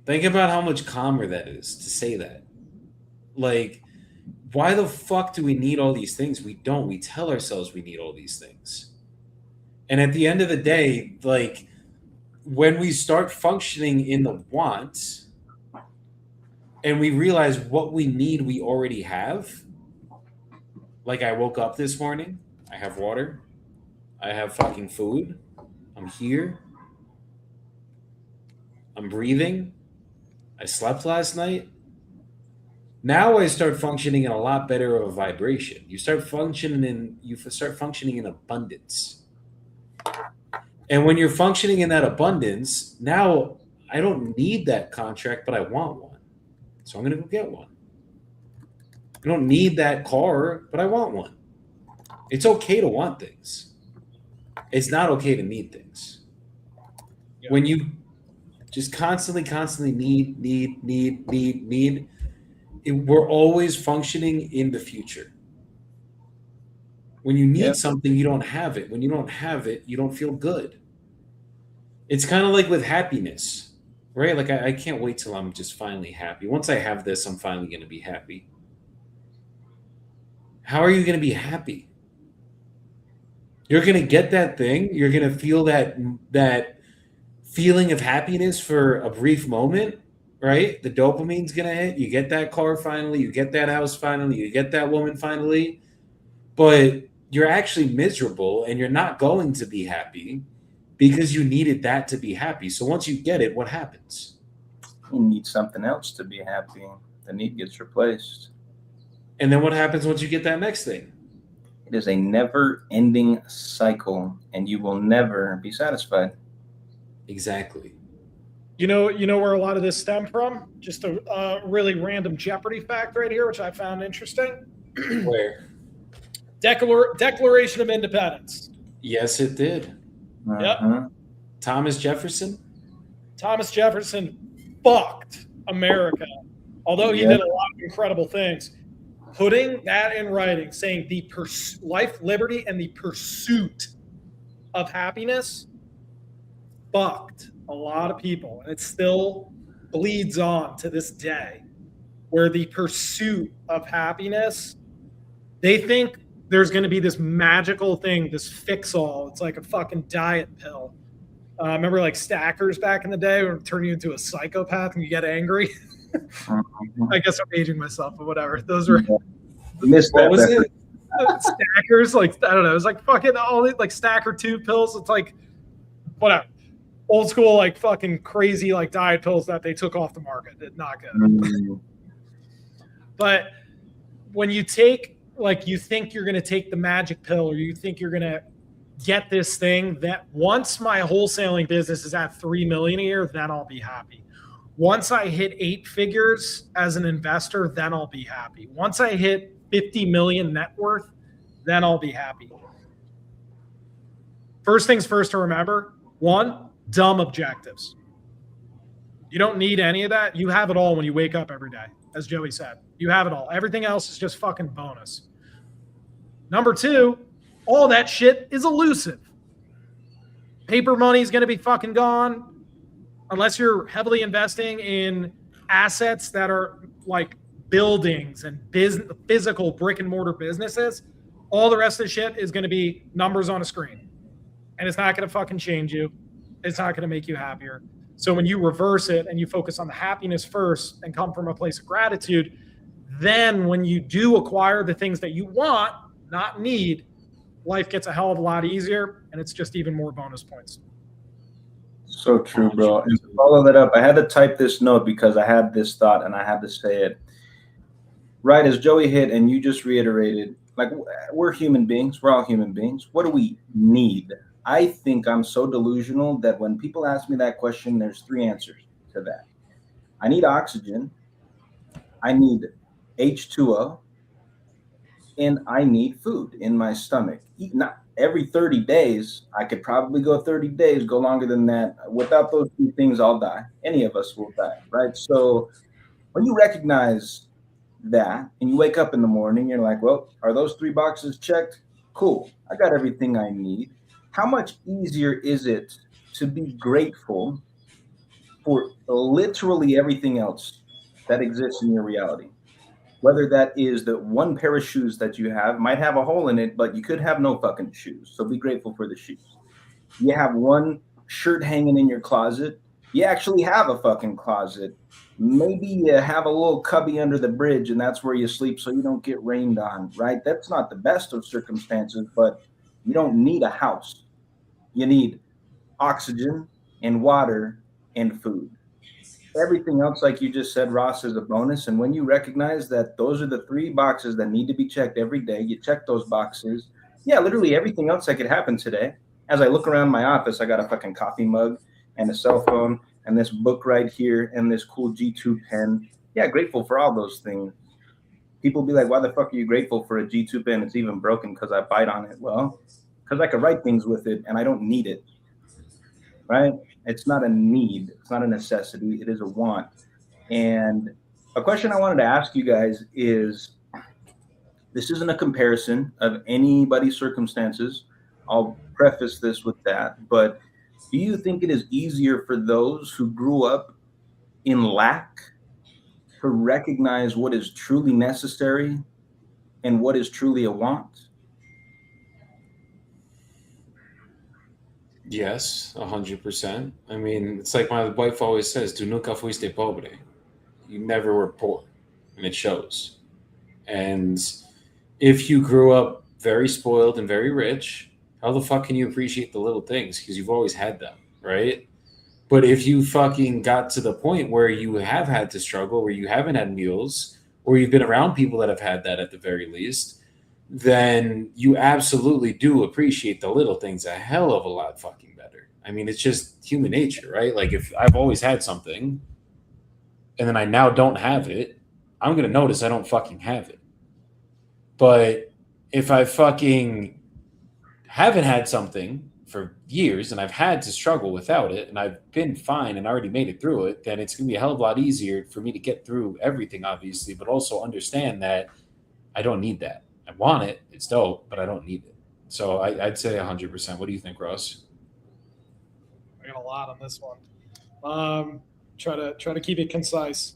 Think about how much calmer that is to say that. Like, why the fuck do we need all these things? We don't. We tell ourselves we need all these things. And at the end of the day, like, when we start functioning in the want and we realize what we need we already have, like I woke up this morning, I have water, I have fucking food, I'm here, I'm breathing, I slept last night. Now I start functioning in a lot better of a vibration. You start functioning in abundance. And when you're functioning in that abundance, now I don't need that contract, but I want one. So I'm going to go get one. I don't need that car, but I want one. It's okay to want things. It's not okay to need things. Yeah. When you just constantly need, we're always functioning in the future. When you need something, you don't have it. When you don't have it, you don't feel good. It's kind of like with happiness, right? Like I can't wait till I'm just finally happy. Once I have this, I'm finally going to be happy. How are you going to be happy? You're going to get that thing. You're going to feel that feeling of happiness for a brief moment, right? The dopamine's going to hit. You get that car finally. You get that house finally. You get that woman finally. But you're actually miserable and you're not going to be happy because you needed that to be happy. So once you get it, what happens? You need something else to be happy. The need gets replaced. And then what happens once you get that next thing? It is a never-ending cycle, and you will never be satisfied. Exactly. You know where a lot of this stemmed from? Just a really random Jeopardy fact right here, which I found interesting. Where? Declaration of Independence. Yes, it did. Yep. Thomas Jefferson? Thomas Jefferson fucked America. Although he did a lot of incredible things. Putting that in writing, saying the life, liberty, and the pursuit of happiness fucked a lot of people. And it still bleeds on to this day, where the pursuit of happiness, they think there's going to be this magical thing, this fix-all. It's like a fucking diet pill. Remember like Stackers back in the day would turn you into a psychopath and you get angry? I guess I'm aging myself, but whatever. Those were Missed What that. was it? Stackers, like I don't know, it was like fucking all these like Stacker 2 pills. It's like whatever. Old school, like fucking crazy like diet pills that they took off the market. It's not good. But when you take, like, you think you're going to take the magic pill, or you think you're going to get this thing that once my wholesaling business is at 3 million a year, then I'll be happy. Once I hit 8 figures as an investor, then I'll be happy. Once I hit 50 million net worth, then I'll be happy. First things first to remember, 1, dumb objectives. You don't need any of that. You have it all when you wake up every day, as Joey said. You have it all. Everything else is just fucking bonus. Number 2, all that shit is elusive. Paper money is going to be fucking gone unless you're heavily investing in assets that are like buildings and physical brick and mortar businesses. All the rest of the shit is going to be numbers on a screen. And it's not going to fucking change you. It's not going to make you happier. So when you reverse it and you focus on the happiness first and come from a place of gratitude, then when you do acquire the things that you want, not need, life gets a hell of a lot easier, and it's just even more bonus points. So true, bro. And to follow that up, I had to type this note because I had this thought and I had to say it. Right as Joey hit and you just reiterated, Like, we're human beings. We're all human beings. What do we need? I think I'm so delusional that when people ask me that question, there's three answers to that. I need oxygen, I need H2O, and I need food in my stomach. Not every 30 days. I could probably go 30 days, go longer than that. Without those two things, I'll die. Any of us will die, right? So when you recognize that and you wake up in the morning, you're like, well, are those three boxes checked? Cool. I got everything I need. How much easier is it to be grateful for literally everything else that exists in your reality? Whether that is the one pair of shoes that you have might have a hole in it, but you could have no fucking shoes. So be grateful for the shoes. You have one shirt hanging in your closet. You actually have a fucking closet. Maybe you have a little cubby under the bridge and that's where you sleep so you don't get rained on, right? That's not the best of circumstances, but you don't need a house. You need oxygen and water and food. Everything else, like you just said, Ross, is a bonus. And when you recognize that those are the three boxes that need to be checked every day, you check those boxes. Yeah, literally everything else that could happen today. As I look around my office, I got a fucking coffee mug and a cell phone and this book right here and this cool G2 pen. Yeah, grateful for all those things. People be like, why the fuck are you grateful for a G2 pen? It's even broken because I bite on it. Well, because I could write things with it and I don't need it, right? It's not a need. It's not a necessity. It is a want. And a question I wanted to ask you guys is, this isn't a comparison of anybody's circumstances. I'll preface this with that. But do you think it is easier for those who grew up in lack to recognize what is truly necessary and what is truly a want? Yes, 100%. I mean, it's like my wife always says, "Tu nunca fuiste pobre." You never were poor, and it shows. And if you grew up very spoiled and very rich, how the fuck can you appreciate the little things? Because you've always had them, right? But if you fucking got to the point where you have had to struggle, where you haven't had meals, or you've been around people that have had that at the very least, then you absolutely do appreciate the little things a hell of a lot fucking better. I mean, it's just human nature, right? Like if I've always had something and then I now don't have it, I'm going to notice I don't fucking have it. But if I fucking haven't had something for years and I've had to struggle without it and I've been fine and already made it through it, then it's going to be a hell of a lot easier for me to get through everything, obviously, but also understand that I don't need that. I want it. It's dope, but I don't need it. So I'd say 100%. What do you think, Ross? I got a lot on this one. Try to keep it concise.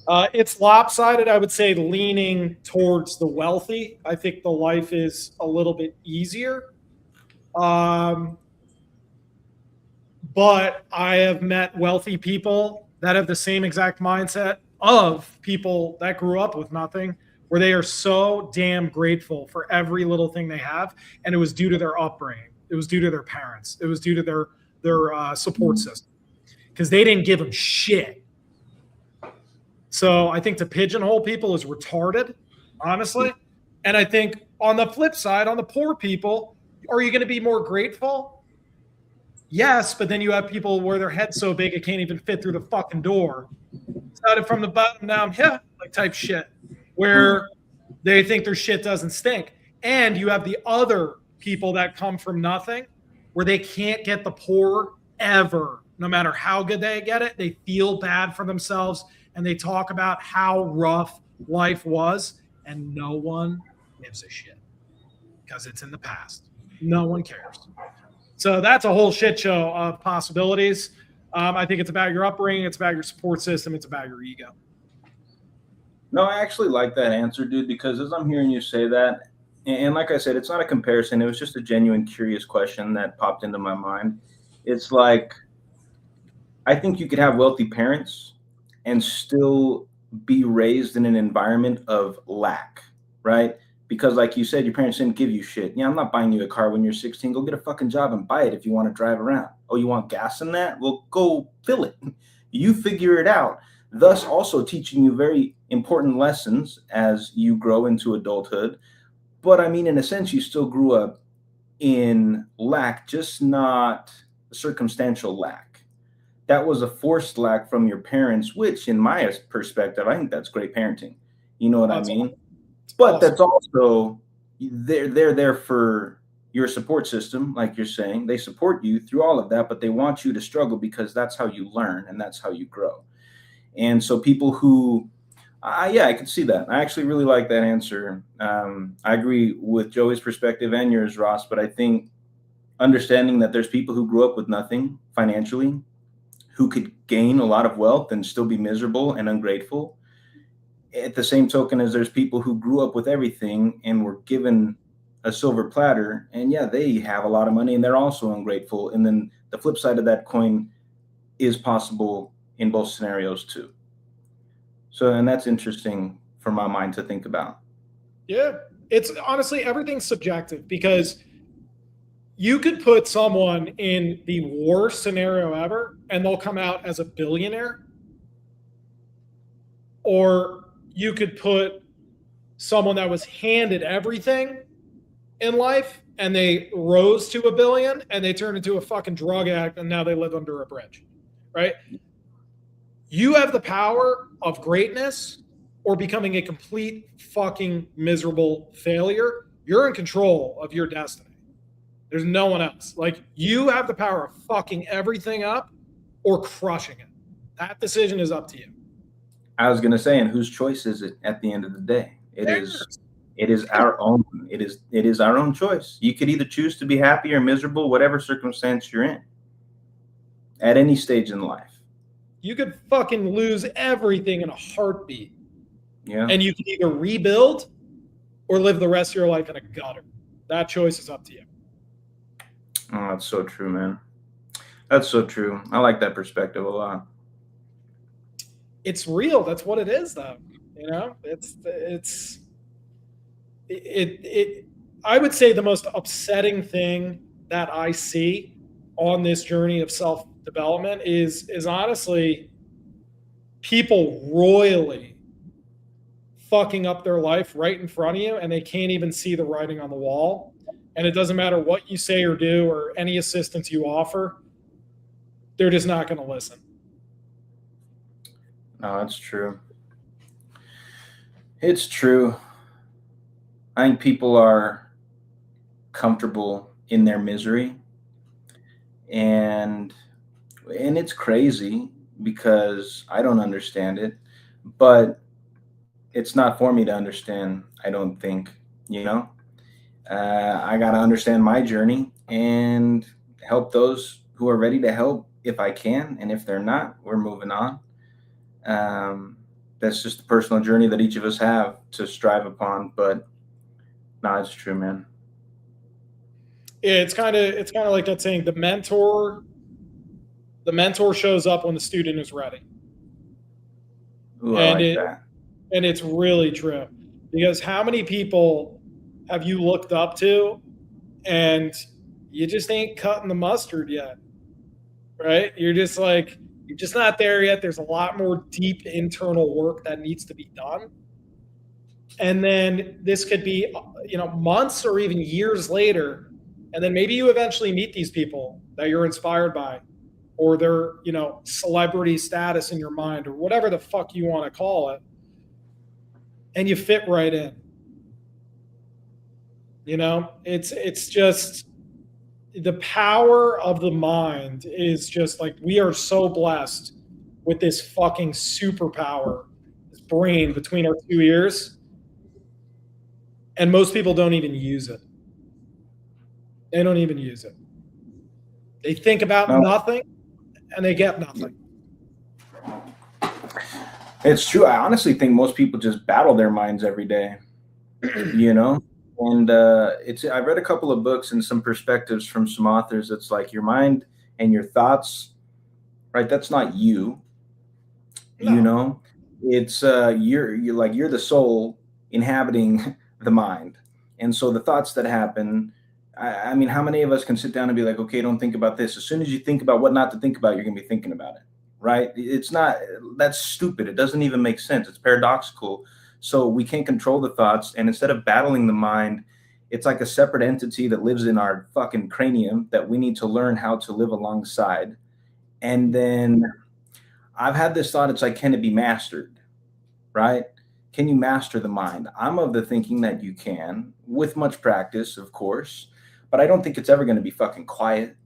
It's lopsided, I would say, leaning towards the wealthy. I think the life is a little bit easier. But I have met wealthy people that have the same exact mindset of people that grew up with nothing, where they are so damn grateful for every little thing they have. And it was due to their upbringing. It was due to their parents. It was due to their support system, because they didn't give them shit. So I think to pigeonhole people is retarded, honestly. And I think on the flip side, on the poor people, are you going to be more grateful? Yes, but then you have people where their head's so big it can't even fit through the fucking door. Started from the bottom down, yeah, like type shit, where they think their shit doesn't stink. And you have the other people that come from nothing, where they can't get the poor ever, no matter how good they get it. They feel bad for themselves, and they talk about how rough life was, and no one gives a shit because it's in the past. No one cares. So that's a whole shit show of possibilities. I think it's about your upbringing. It's about your support system. It's about your ego. No, I actually like that answer, dude, because as I'm hearing you say that, and like I said, it's not a comparison. It was just a genuine, curious question that popped into my mind. It's like, I think you could have wealthy parents and still be raised in an environment of lack, right? Because like you said, your parents didn't give you shit. Yeah, I'm not buying you a car when you're 16. Go get a fucking job and buy it if you want to drive around. Oh, you want gas in that? Well, go fill it. You figure it out. Thus also teaching you very important lessons as you grow into adulthood But I mean, in a sense, you still grew up in lack, just not circumstantial lack. That was a forced lack from your parents, which, in my perspective, I think that's great parenting. You know what I That's mean? it's But awesome. that's also they're there for your support system, like you're saying. They support you through all of that, but they want you to struggle because that's how you learn and that's how you grow. And so people who yeah, I can see that. I actually really like that answer. I agree with Joey's perspective and yours, Ross, but I think understanding that there's people who grew up with nothing financially, who could gain a lot of wealth and still be miserable and ungrateful. At the same token, as there's people who grew up with everything and were given a silver platter, and yeah, they have a lot of money and they're also ungrateful. And then the flip side of that coin is possible in both scenarios too. So, and that's interesting for my mind to think about. Yeah. It's honestly, everything's subjective because you could put someone in the worst scenario ever and they'll come out as a billionaire. Or you could put someone that was handed everything in life and they rose to a billion and they turned into a fucking drug addict and now they live under a bridge, right? You have the power of greatness or becoming a complete fucking miserable failure. You're in control of your destiny. There's no one else. Like, you have the power of fucking everything up or crushing it. That decision is up to you. I was gonna say, and whose choice is it at the end of the day? It is our own. It is our own choice. You could either choose to be happy or miserable, whatever circumstance you're in, at any stage in life. You could fucking lose everything in a heartbeat. Yeah. And you can either rebuild or live the rest of your life in a gutter. That choice is up to you. Oh, that's so true, man. That's so true. I like that perspective a lot. It's real. That's what it is, though. You know, I would say the most upsetting thing that I see on this journey of self-development is honestly people royally fucking up their life right in front of you and they can't even see the writing on the wall. And it doesn't matter what you say or do or any assistance you offer, they're just not going to listen. No, that's true. It's true. I think people are comfortable in their misery, and it's crazy because I don't understand it, but it's not for me to understand. I don't think, you know. I got to understand my journey and help those who are ready to help if I can, and if they're not, we're moving on. That's just the personal journey that each of us have to strive upon. But no, it's true, man. It's kind of like that saying, the mentor shows up when the student is ready. Ooh, I like that. And it's really true, because how many people have you looked up to and you just ain't cutting the mustard yet, right? You're just not there yet. There's a lot more deep internal work that needs to be done. And then this could be, months or even years later. And then maybe you eventually meet these people that you're inspired by, or their, celebrity status in your mind, or whatever the fuck you want to call it. And you fit right in. It's just, the power of the mind is just like, we are so blessed with this fucking superpower, this brain between our two ears. And most people don't even use it. They don't even use it. They think about nothing and they get nothing. It's true. I honestly think most people just battle their minds every day, And I've read a couple of books and some perspectives from some authors. It's like your mind and your thoughts, right? That's not you. No. It's you're the soul inhabiting the mind. And so the thoughts that happen, I mean, how many of us can sit down and be like, okay, don't think about this. As soon as you think about what not to think about, you're going to be thinking about it, right? That's stupid. It doesn't even make sense. It's paradoxical So we can't control the thoughts. And instead of battling the mind, it's like a separate entity that lives in our fucking cranium that we need to learn how to live alongside. And then I've had this thought, it's like, can it be mastered? Right? Can you master the mind? I'm of the thinking that you can, with much practice, of course, but I don't think it's ever going to be fucking quiet.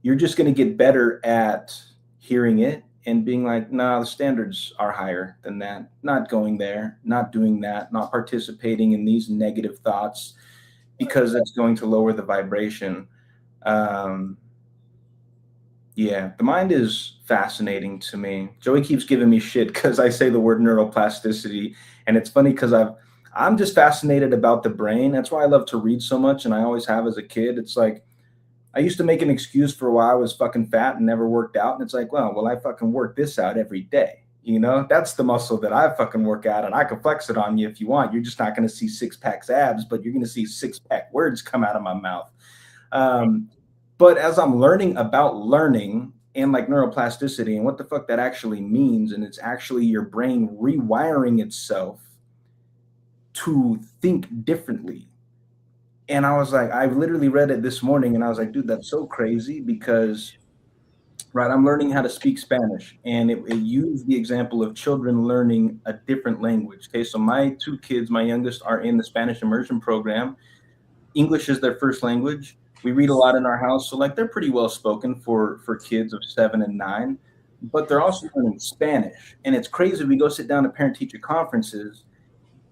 You're just going to get better at hearing it and being like, nah, the standards are higher than that. Not going there, not doing that, not participating in these negative thoughts because it's going to lower the vibration. Yeah, the mind is fascinating to me. Joey keeps giving me shit because I say the word neuroplasticity, and it's funny because I'm just fascinated about the brain. That's why I love to read so much, and I always have as a kid. It's like I used to make an excuse for why I was fucking fat and never worked out, and it's like, well, I fucking work this out every day. You know, that's the muscle that I fucking work out, and I can flex it on you if you want. You're just not going to see 6-pack abs, but you're going to see 6-pack words come out of my mouth. But as I'm learning about learning and like neuroplasticity and what the fuck that actually means, and it's actually your brain rewiring itself to think differently. And I was like, I literally read it this morning and I was like, dude, that's so crazy because, right, I'm learning how to speak Spanish, and it used the example of children learning a different language. Okay, so my 2 kids, my youngest, are in the Spanish immersion program. English is their first language. We read a lot in our house, so like they're pretty well spoken for kids of 7 and 9, but they're also learning Spanish. And it's crazy. We go sit down at parent-teacher conferences,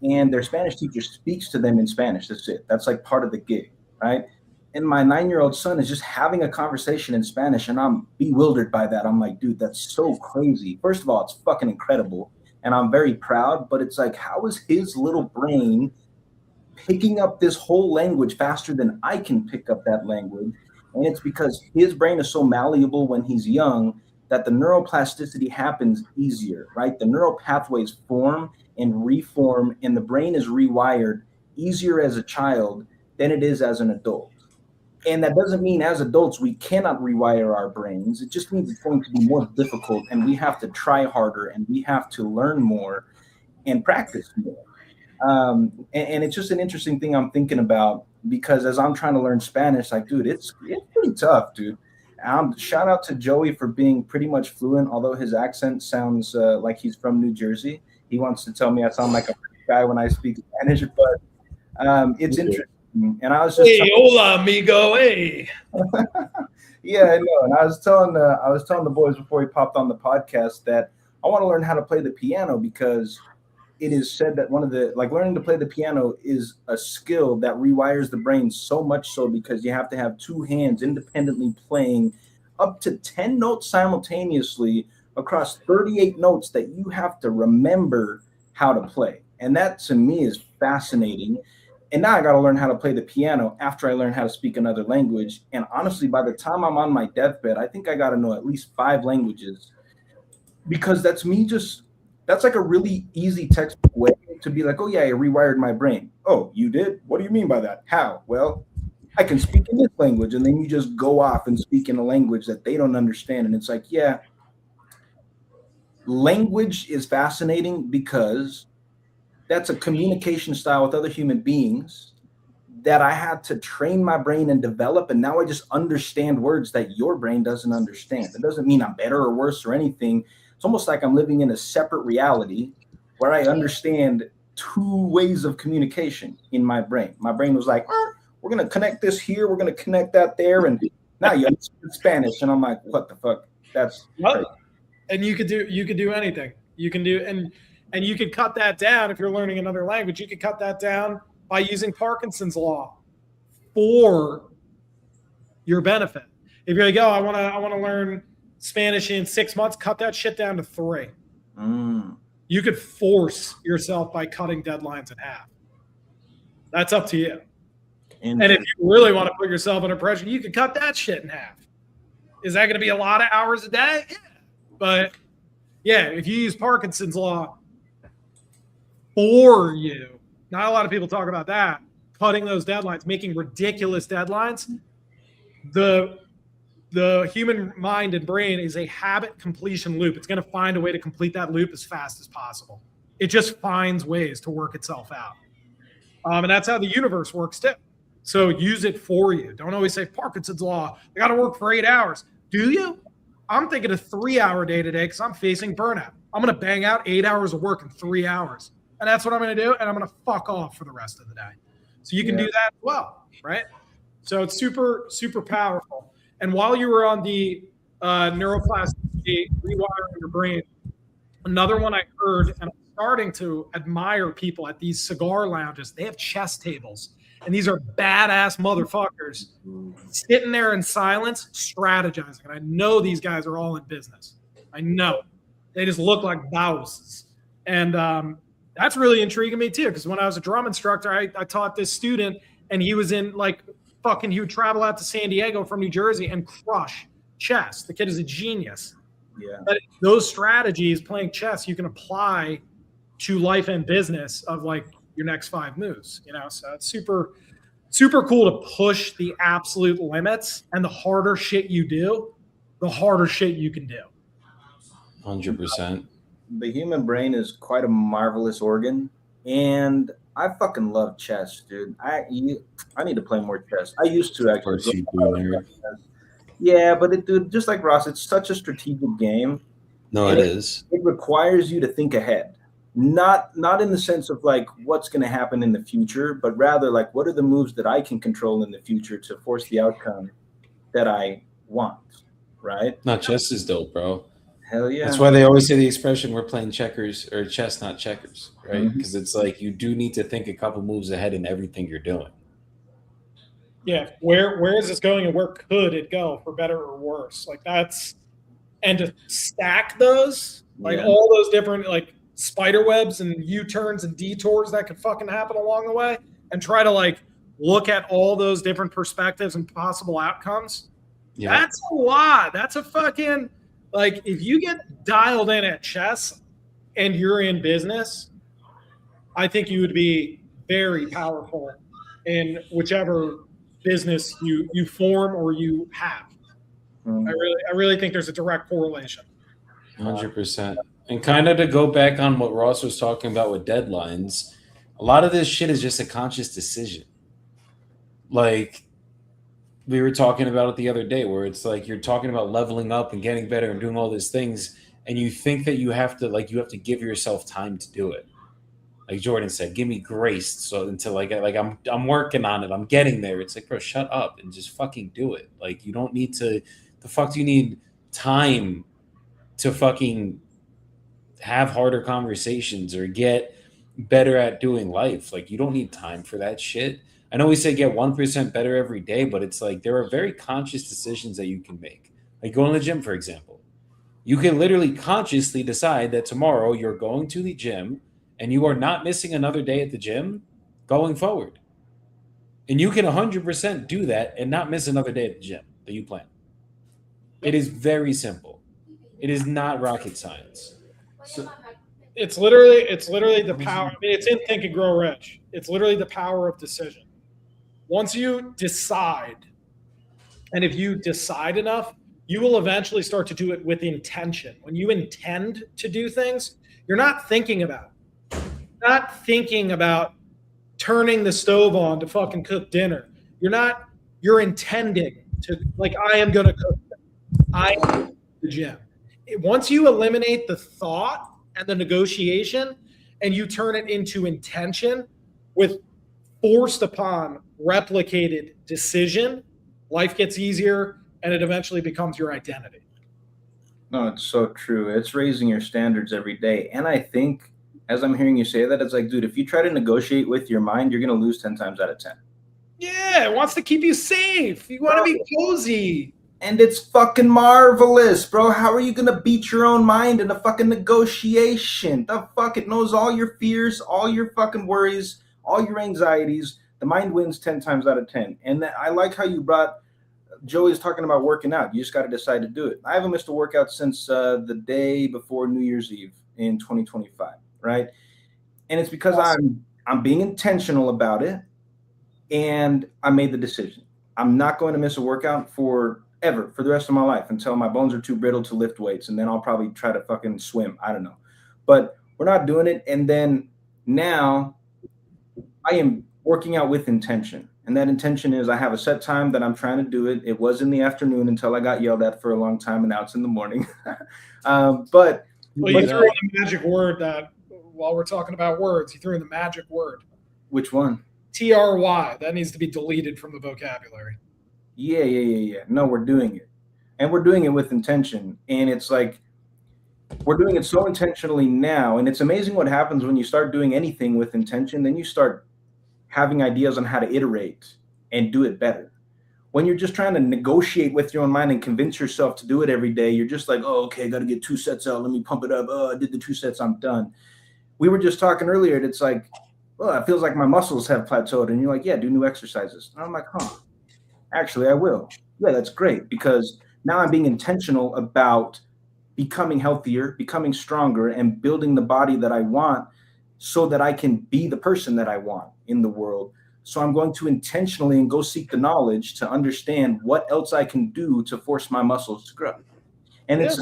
and their Spanish teacher speaks to them in Spanish. That's it. That's like part of the gig, right? And my 9-year-old son is just having a conversation in Spanish, and I'm bewildered by that. I'm like, dude, that's so crazy. First of all, it's fucking incredible, and I'm very proud, but it's like, how is his little brain picking up this whole language faster than I can pick up that language? And it's because his brain is so malleable when he's young that the neuroplasticity happens easier, right? The neural pathways form and reform, and the brain is rewired easier as a child than it is as an adult. And that doesn't mean as adults we cannot rewire our brains. It just means it's going to be more difficult, and we have to try harder, and we have to learn more and practice more. And it's just an interesting thing I'm thinking about, because as I'm trying to learn Spanish, like, dude, it's pretty tough, dude. Shout out to Joey for being pretty much fluent, although his accent sounds like he's from New Jersey. He wants to tell me I sound like a guy when I speak Spanish, but it's interesting. And I was just hola, amigo, hey. Yeah, I know. And I was telling the boys before we popped on the podcast that I want to learn how to play the piano, because it is said that learning to play the piano is a skill that rewires the brain so much so because you have to have 2 hands independently playing up to 10 notes simultaneously across 38 notes that you have to remember how to play. And that to me is fascinating. And now I got to learn how to play the piano after I learn how to speak another language. And honestly, by the time I'm on my deathbed, I think I got to know at least 5 languages, because that's like a really easy textbook way to be like, oh yeah, I rewired my brain. Oh, you did? What do you mean by that? How? Well, I can speak in this language. And then you just go off and speak in a language that they don't understand. And it's like, yeah, language is fascinating because that's a communication style with other human beings that I had to train my brain and develop. And now I just understand words that your brain doesn't understand. It doesn't mean I'm better or worse or anything. It's almost like I'm living in a separate reality where I understand 2 ways of communication in my brain. My brain was like, we're going to connect this here. We're going to connect that there. And now you understand Spanish. And I'm like, what the fuck? That's crazy. And you could do anything. You can do, and you could cut that down. If you're learning another language, you could cut that down by using Parkinson's law for your benefit. If you're like, oh, I want to learn Spanish in 6 months, cut that shit down to 3. You could force yourself by cutting deadlines in half. That's up to you. And if you really want to put yourself under pressure, you could cut that shit in half. Is that going to be a lot of hours a day? Yeah. But yeah, if you use Parkinson's law for you, not a lot of people talk about that, cutting those deadlines, making ridiculous deadlines. The human mind and brain is a habit completion loop. It's going to find a way to complete that loop as fast as possible. It just finds ways to work itself out. And that's how the universe works too. So use it for you. Don't always say Parkinson's law. I got to work for 8 hours. Do you? I'm thinking a 3-hour day today because I'm facing burnout. I'm going to bang out 8 hours of work in 3 hours. And that's what I'm going to do. And I'm going to fuck off for the rest of the day. So you can do that as well, right? So it's super, super powerful. And while you were on the neuroplasticity, rewiring your brain, another one I heard, and I'm starting to admire people at these cigar lounges. They have chess tables. And these are badass motherfuckers sitting there in silence, strategizing. And I know these guys are all in business. I know. They just look like bouses. And that's really intriguing me too, because when I was a drum instructor, I taught this student, and he was in he would travel out to San Diego from New Jersey and crush chess. The kid is a genius. Yeah. But those strategies, playing chess, you can apply to life and business of your next 5 moves, so it's super, super cool to push the absolute limits, and the harder shit you do, the harder shit you can do. 100%. The human brain is quite a marvelous organ, and I fucking love chess, dude. I need to play more chess. I used to Of course actually. you do, Eric. Yeah, but dude, just like Ross, it's such a strategic game. No, it is. It requires you to think ahead. Not in the sense of what's going to happen in the future, but rather what are the moves that I can control in the future to force the outcome that I want, right? No, chess is dope, bro. Hell yeah. That's why they always say the expression, we're playing checkers or chess, not checkers, right? Mhm. Because it's you do need to think a couple moves ahead in everything you're doing. Yeah, where is this going, and where could it go, for better or worse? And to stack those, Yeah. all those different spider webs and U-turns and detours that could fucking happen along the way, and try to look at all those different perspectives and possible outcomes. Yeah. That's a lot. That's a fucking if you get dialed in at chess and you're in business, I think you would be very powerful in whichever business you form or you have. Mhm. I really think there's a direct correlation. 100%. And kind of to go back on what Ross was talking about with deadlines, a lot of this shit is just a conscious decision. We were talking about it the other day, where it's you're talking about leveling up and getting better and doing all these things, and you think that you have to give yourself time to do it. Like Jordan said, give me grace so until I'm working on it, I'm getting there. It's bro, shut up and just fucking do it. You don't need to. The fuck do you need time to fucking have harder conversations or get better at doing life? You don't need time for that shit. I know we say get 1% better every day, but it's there are very conscious decisions that you can make. Going to the gym, for example. You can literally consciously decide that tomorrow you're going to the gym and you are not missing another day at the gym going forward. And you can 100% do that and not miss another day at the gym that you plan. It is very simple. It is not rocket science. It's literally the power. I mean, it's in Think and Grow Rich. It's literally the power of decision. Once you decide, and if you decide enough, you will eventually start to do it with intention. When you intend to do things, you're not thinking about it. You're not thinking about turning the stove on to fucking cook dinner. You're intending to, I am going to cook. I am at the gym. Once you eliminate the thought and the negotiation, and you turn it into intention with forced upon replicated decision, life gets easier, and it eventually becomes your identity. No, it's so true. It's raising your standards every day. And I think, as I'm hearing you say that, it's dude, if you try to negotiate with your mind, you're going to lose 10 times out of 10. Yeah, it wants to keep you safe. You want to be cozy. And it's fucking marvelous, bro. How are you going to beat your own mind in a fucking negotiation? The fuck, it knows all your fears, all your fucking worries, all your anxieties. The mind wins 10 times out of 10. And I like how you brought Joey's talking about working out. You just got to decide to do it. I haven't missed a workout since the day before New Year's Eve in 2025, right? And it's because I'm being intentional about it, and I made the decision. I'm not going to miss a workout for the rest of my life until my bones are too brittle to lift weights, and then I'll probably try to fucking swim. I don't know. But We're not doing it. And then now I am working out with intention. And that intention is I have a set time that I'm trying to do it. It was in the afternoon until I got yelled at for a long time, and now it's in the morning. But Well, you threw in the magic word that while we're talking about words, you threw in the magic word. which one? TRY. That needs to be deleted from the vocabulary. Yeah. No, we're doing it. And we're doing it with intention. And it's like we're doing it so intentionally now. And it's amazing what happens when you start doing anything with intention. Then you start having ideas on how to iterate and do it better. When you're just trying to negotiate with your own mind and convince yourself to do it every day, you're just like, oh, okay, got to get 2 sets out. Let me pump it up. Oh, I did the 2 sets. I'm done. We were just talking earlier. It's like, well, it feels like my muscles have plateaued. And you're like, yeah, do new exercises. And I'm like, actually, I will. Yeah, that's great, because now I'm being intentional about becoming healthier, becoming stronger, and building the body that I want so that I can be the person that I want in the world. So I'm going to intentionally and go seek the knowledge to understand what else I can do to force my muscles to grow. And it's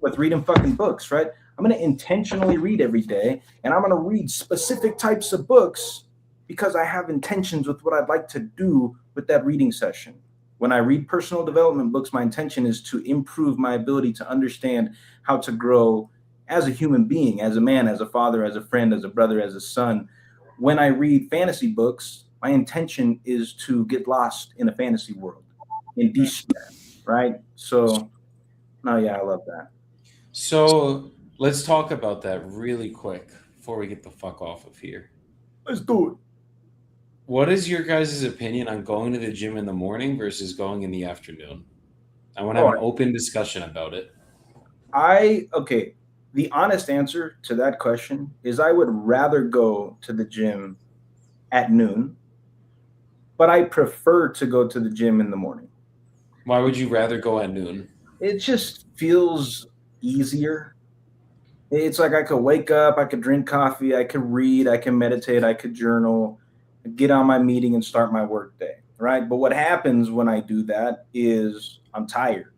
with reading fucking books, right? I'm going to intentionally read every day, and I'm going to read specific types of books because I have intentions with what I'd like to do with that reading session. When I read personal development books, my intention is to improve my ability to understand how to grow as a human being, as a man, as a father, as a friend, as a brother, as a son. When I read fantasy books, my intention is to get lost in a fantasy world and de-stress, right? So, no, yeah, I love that. So let's talk about that really quick before we get the fuck off of here. Let's do it. What is your guys' opinion on going to the gym in the morning versus going in the afternoon? I want to have an open discussion about it. The honest answer to that question is I would rather go to the gym at noon, but I prefer to go to the gym in the morning. Why would you rather go at noon? It just feels easier. It's like I could wake up, I could drink coffee, I could read, I can meditate, I could journal, get on my meeting and start my work day, right? But what happens when I do that is I'm tired.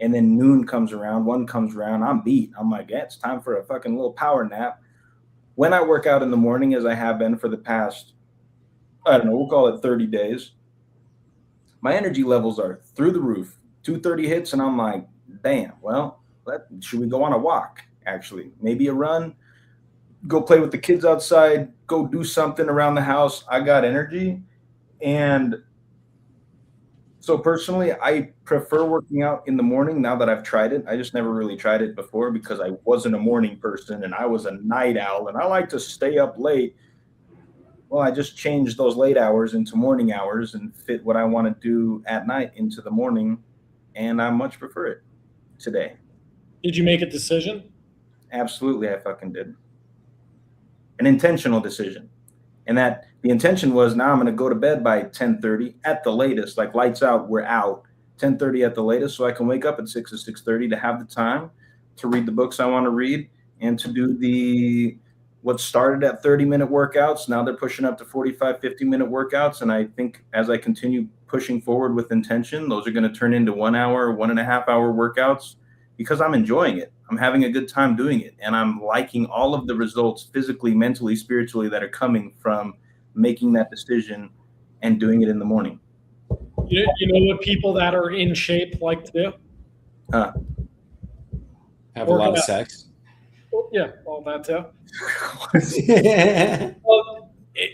And then noon comes around, 1 comes around, I'm beat. I'm like, yeah, it's time for a fucking little power nap. When I work out in the morning, as I have been for the past, I don't know, we'll call it 30 days, my energy levels are through the roof. 2:30 hits and I'm like, damn, well, should we go on a walk, actually? Maybe a run, go play with the kids outside, go do something around the house. I got energy. And so personally, I prefer working out in the morning now that I've tried it. I just never really tried it before because I wasn't a morning person and I was a night owl and I like to stay up late. Well, I just changed those late hours into morning hours and fit what I want to do at night into the morning. And I much prefer it today. Did you make a decision? Absolutely, I fucking did. An intentional decision. And that the intention was now I'm going to go to bed by 10:30 at the latest, like lights out, we're out, 10:30 at the latest, so I can wake up at 6 or 6:30 to have the time to read the books I want to read and to do what started at 30-minute workouts. Now they're pushing up to 45, 50-minute workouts. And I think as I continue pushing forward with intention, those are going to turn into 1 hour, 1.5 hour workouts because I'm enjoying it. I'm having a good time doing it. And I'm liking all of the results physically, mentally, spiritually that are coming from making that decision and doing it in the morning. You know what people that are in shape like to do? Have a lot of sex. Yeah, well, that too. Well,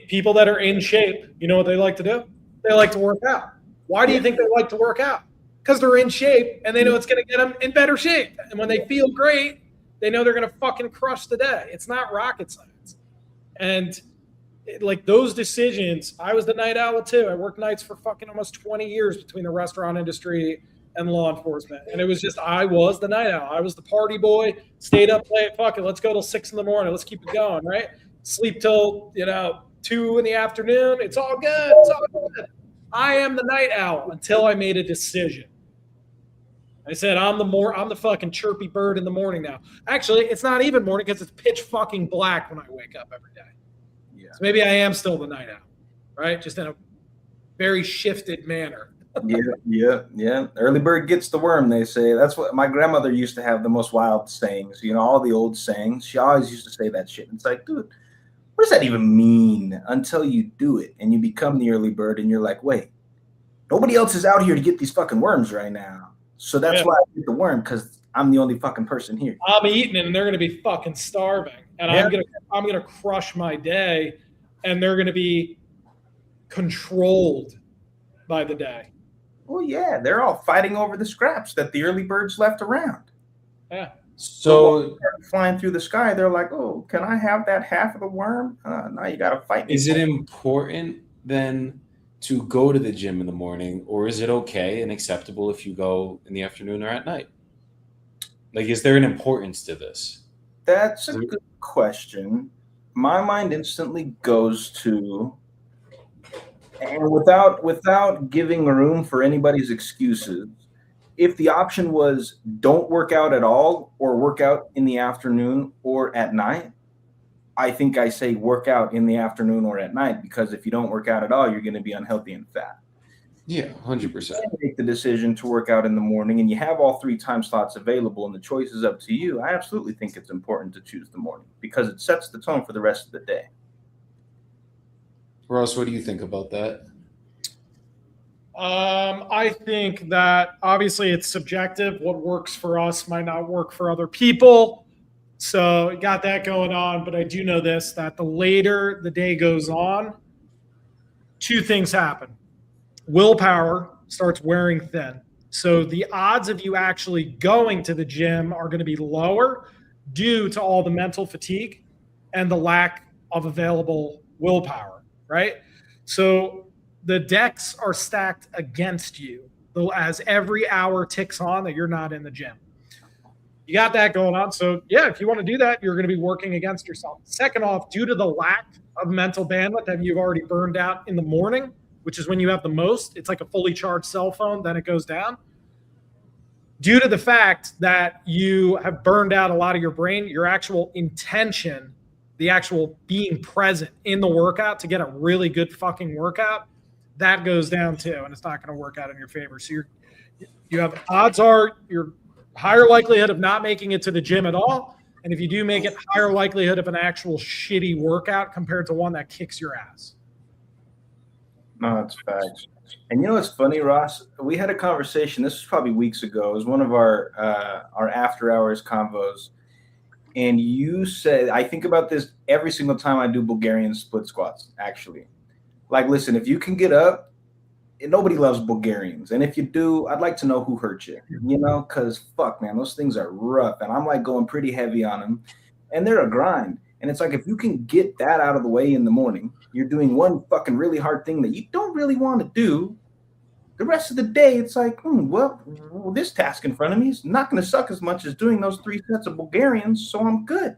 people that are in shape, you know what they like to do? They like to work out. Why do you think they like to work out? Because they're in shape and they know it's going to get them in better shape. And when they feel great, they know they're going to fucking crush the day. It's not rocket science. And like those decisions, I was the night owl too. I worked nights for fucking almost 20 years between the restaurant industry and law enforcement. And it was just, I was the night owl. I was the party boy, stayed up late, fuck it, let's go till 6 a.m. Let's keep it going, right? Sleep till, 2 in the afternoon. It's all good. It's all good. I am the night owl until I made a decision. I said, I'm the fucking chirpy bird in the morning now. Actually, it's not even morning because it's pitch fucking black when I wake up every day. Yeah. So maybe I am still the night owl, right? Just in a very shifted manner. Yeah. Early bird gets the worm, they say. That's what my grandmother used to have, the most wild sayings. All the old sayings. She always used to say that shit. It's like, dude, what does that even mean until you do it and you become the early bird and you're like, wait, nobody else is out here to get these fucking worms right now. So that's Yeah. why I get the worm, because I'm the only fucking person here. I'm eating it and they're gonna be fucking starving. And Yeah. I'm gonna crush my day and they're gonna be controlled by the day. Well, yeah, they're all fighting over the scraps that the early birds left around. Yeah. So Flying through the sky, they're like, oh, can I have that half of the worm? Now you got to fight me. Is it important then to go to the gym in the morning, or is it okay and acceptable if you go in the afternoon or at night? Like, is there an importance to this? That's a good question. My mind instantly goes to, and without giving room for anybody's excuses, if the option was don't work out at all or work out in the afternoon or at night, I think I say work out in the afternoon or at night, because if you don't work out at all, you're going to be unhealthy and fat. Yeah, 100%. Make the decision to work out in the morning and you have all 3 time slots available and the choice is up to you. I absolutely think it's important to choose the morning because it sets the tone for the rest of the day. Ross, what do you think about that? I think that obviously it's subjective. What works for us might not work for other people. So you got that going on. But I do know this, that the later the day goes on, 2 things happen. Willpower starts wearing thin. So the odds of you actually going to the gym are going to be lower due to all the mental fatigue and the lack of available willpower, right? So the decks are stacked against you as every hour ticks on that you're not in the gym. You got that going on. So yeah, if you want to do that, you're going to be working against yourself. Second off, due to the lack of mental bandwidth that you've already burned out in the morning, which is when you have the most, it's like a fully charged cell phone, then it goes down. Due to the fact that you have burned out a lot of your brain, your actual intention, the actual being present in the workout to get a really good fucking workout, that goes down too, and it's not going to work out in your favor. So you have odds are you're higher likelihood of not making it to the gym at all, and if you do make it, higher likelihood of an actual shitty workout compared to one that kicks your ass. No, that's facts. And what's funny, Ross? We had a conversation. This was probably weeks ago. It was one of our after hours convos, and you said, I think about this every single time I do Bulgarian split squats. Actually, like, listen, if you can get up, nobody loves Bulgarians, and if you do, I'd like to know who hurt you. Because fuck, man, those things are rough, and I'm like going pretty heavy on them, and they're a grind. And it's like, if you can get that out of the way in the morning, you're doing one fucking really hard thing that you don't really want to do. The rest of the day, it's like, well, this task in front of me is not going to suck as much as doing those 3 sets of Bulgarians, so I'm good.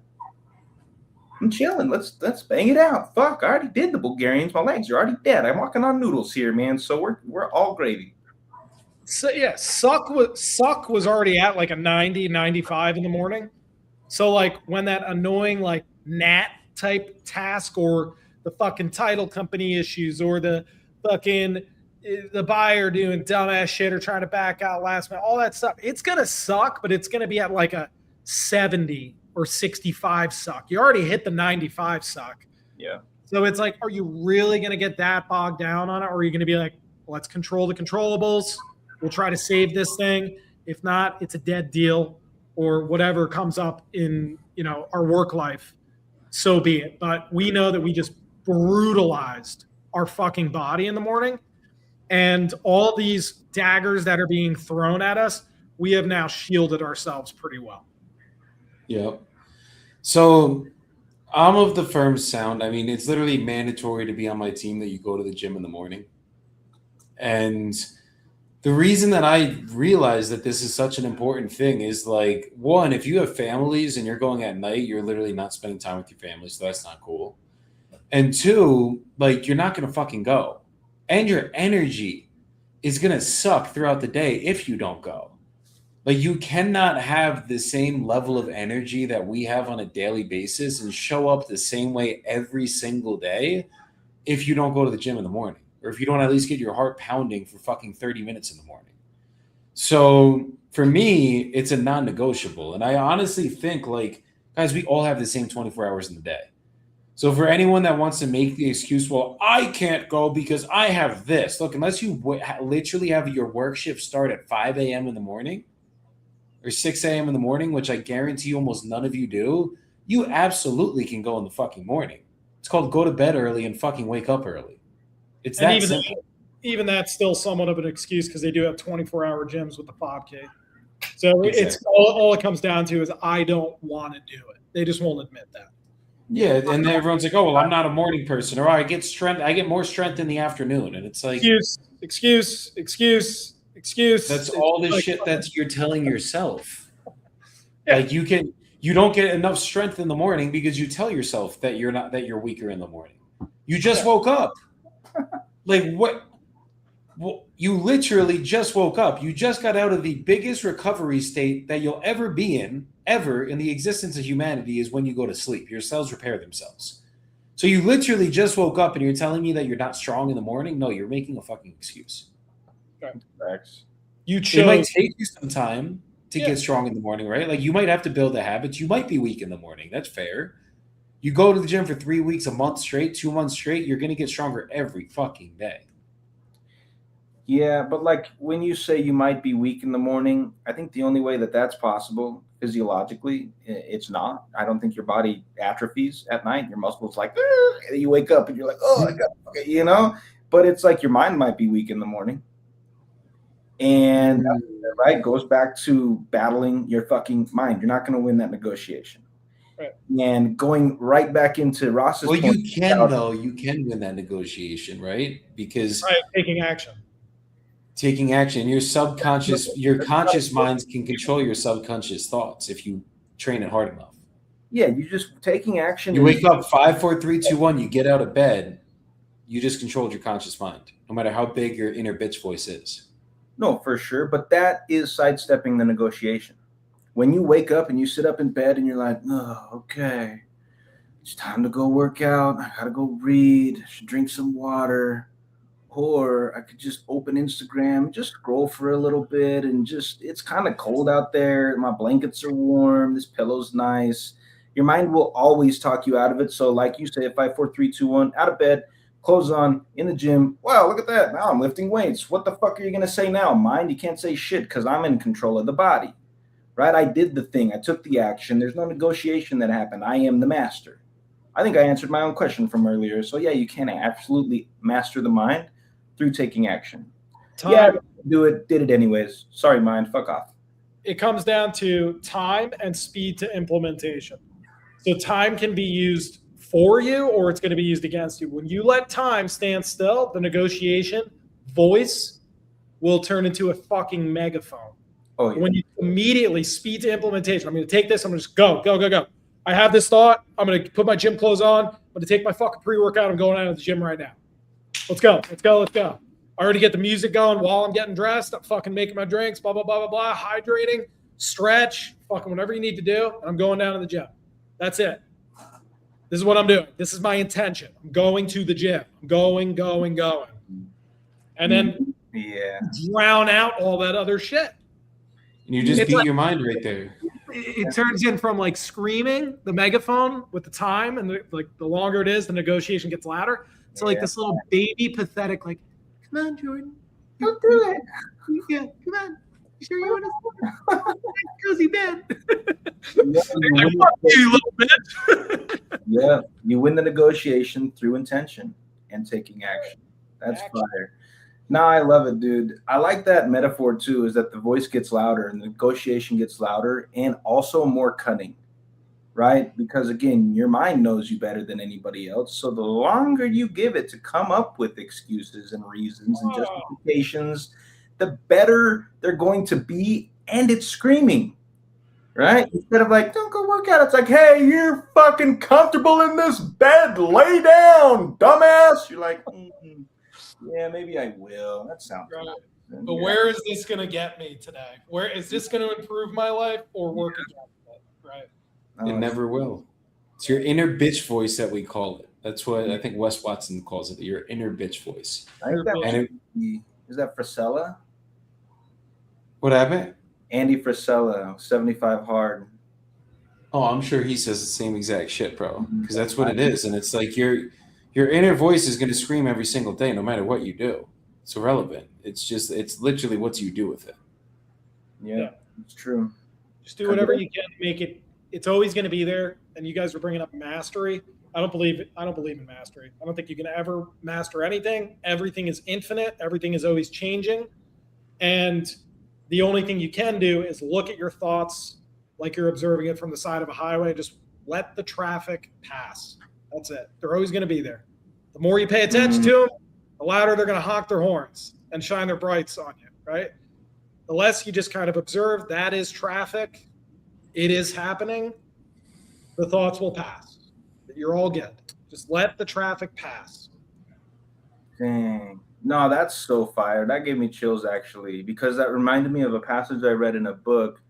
I'm chilling. Let's bang it out. Fuck, I already did the Bulgarians. My legs are already dead. I'm walking on noodles here, man. So we're all gravy. So yeah, suck was already at like a 90, 95 in the morning. So like when that annoying like gnat type task or the fucking title company issues or the fucking the buyer doing dumbass shit or trying to back out last minute, all that stuff, it's gonna suck, but it's gonna be at like a 70 or 65 suck. You already hit the 95 suck. Yeah. So it's like, are you really gonna get that bogged down on it, or are you gonna be like, let's control the controllables? We'll try to save this thing. If not, it's a dead deal, or whatever comes up in our work life. So be it. But we know that we just brutalized our fucking body in the morning. And all these daggers that are being thrown at us, we have now shielded ourselves pretty well. Yep. So I'm of the firm sound. I mean, it's literally mandatory to be on my team that you go to the gym in the morning. And the reason that I realize that this is such an important thing is, like, one, if you have families and you're going at night, you're literally not spending time with your family. So that's not cool. And 2, like, you're not going to fucking go. And your energy is going to suck throughout the day if you don't go. Like, you cannot have the same level of energy that we have on a daily basis and show up the same way every single day if you don't go to the gym in the morning. or if you don't at least get your heart pounding for fucking 30 minutes in the morning. So for me, it's a non-negotiable. And I honestly think, like, guys, we all have the same 24 hours in the day. So for anyone that wants to make the excuse, well, I can't go because I have this. Look, unless you literally have your work shift start at 5 a.m. in the morning or 6 a.m. in the morning, which I guarantee almost none of you do, you absolutely can go in the fucking morning. It's called go to bed early and fucking wake up early. It's And that even simple. even that's still somewhat of an excuse because they do have 24-hour gyms with the fob key. So it's Exactly. all it comes down to is I don't want to do it. They just won't admit that. Yeah, and then everyone's like, "Oh, well, I'm not a morning person," or "I get strength. I get more strength in the afternoon." And it's like, Excuse. that's all the Like, shit that you're telling yourself. Yeah. Like you don't get enough strength in the morning because you tell yourself that you're weaker in the morning. You just woke up. Like what? Well, you literally just woke up. You just got out of the biggest recovery state that you'll ever be in, ever in the existence of humanity, is when you go to sleep. Your cells repair themselves. So you literally just woke up and you're telling me that you're not strong in the morning? No, you're making a fucking excuse. Facts. You It might chose. take you some time to Yeah. get strong in the morning, right? Like you might have to build the habits. You might be weak in the morning. That's fair. You go to the gym for 3 weeks, a month straight, 2 months straight, you're going to get stronger every fucking day. Yeah, but like when you say you might be weak in the morning, I think the only way that that's possible physiologically, it's not. I don't think your body atrophies at night. Your muscles like and you wake up and you're like, oh, I got okay, you know. But it's like your mind might be weak in the morning, and right goes back to battling your fucking mind. You're not going to win that negotiation. Right. And going right back into Ross's Well, point you can, about- though. You can win that negotiation, right? Because Right, taking action. taking action, your conscious minds can control your subconscious thoughts if you train it hard enough. Yeah, you just taking action. You is- wake up 5, 4, 3, 2, 1. You get out of bed. You just controlled your conscious mind, no matter how big your inner bitch voice is. No, for sure. But that is sidestepping the negotiation. When you wake up and you sit up in bed and you're like, oh, okay, it's time to go work out. I gotta go read. I should drink some water. Or I could just open Instagram, just scroll for a little bit and just, it's kind of cold out there. My blankets are warm. This pillow's nice. Your mind will always talk you out of it. So, like you say, 5, 4, 3, 2, 1, out of bed, clothes on, in the gym. Wow, look at that. Now I'm lifting weights. What the fuck are you going to say now? Mind, you can't say shit because I'm in control of the body, right? I did the thing. I took the action. There's no negotiation that happened. I am the master. I think I answered my own question from earlier. So, yeah, you can absolutely master the mind through taking action. Time. Yeah, did it anyways. Sorry, mind, fuck off. It comes down to time and speed to implementation. So time can be used for you or it's going to be used against you. When you let time stand still, the negotiation voice will turn into a fucking megaphone. Oh, yeah. When you immediately speed to implementation, I'm going to take this, I'm going to just go. I have this thought. I'm going to put my gym clothes on. I'm going to take my fucking pre-workout. I'm going out of the gym right now. Let's go. I already get the music going while I'm getting dressed. I'm fucking making my drinks, blah, blah, blah, blah, blah, hydrating, stretch, fucking whatever you need to do. And I'm going down to the gym. That's it. This is what I'm doing. This is my intention. I'm going to the gym. I'm going. And then Yeah. drown out all that other shit. And you just It's beat like- your mind right there. It turns in from like screaming the megaphone with the time and the longer it is, the negotiation gets louder. So like this little baby pathetic, like, come on, Jordan. Don't do it. Yeah, come on. You sure you want to cozy bed? Yeah, Like, fuck you, little bitch. yeah, you win the negotiation through intention and taking action. That's Action. fire. No, I love it, dude. I like that metaphor too, is that the voice gets louder and the negotiation gets louder and also more cunning, right? Because again, your mind knows you better than anybody else. So the longer you give it to come up with excuses and reasons and justifications, the better they're going to be. And it's screaming, right? Instead of like, don't go work out. It's like, hey, you're fucking comfortable in this bed. Lay down, dumbass. You're like, yeah, maybe I will. That sounds Right. good. But where is this going to get me today? Where is this going to improve my life or work against it? Right. Oh, It never will. It's your inner bitch voice that we call it. That's what I think Wes Watson calls it. Your inner bitch voice. I think that And it, is that Frisella? what happened? Andy Frisella, 75 hard. Oh, I'm sure he says the same exact shit, bro. Because that's what it is, and it's like your inner voice is going to scream every single day, no matter what you do. It's irrelevant. It's literally what you do with it. Yeah, it's true. Just do whatever you can to make it. It's always going to be there. And you guys were bringing up mastery. I don't believe in mastery. I don't think you can ever master anything. Everything is infinite. Everything is always changing. And the only thing you can do is look at your thoughts like you're observing it from the side of a highway. Just let the traffic pass. That's it. They're always going to be there. The more you pay attention to them, the louder they're going to honk their horns and shine their brights on you, right? The less you just kind of observe, that is traffic. It is happening. The thoughts will pass. You're all good. Just let the traffic pass. Dang. No, that's so fire. That gave me chills, actually, because that reminded me of a passage I read in a book.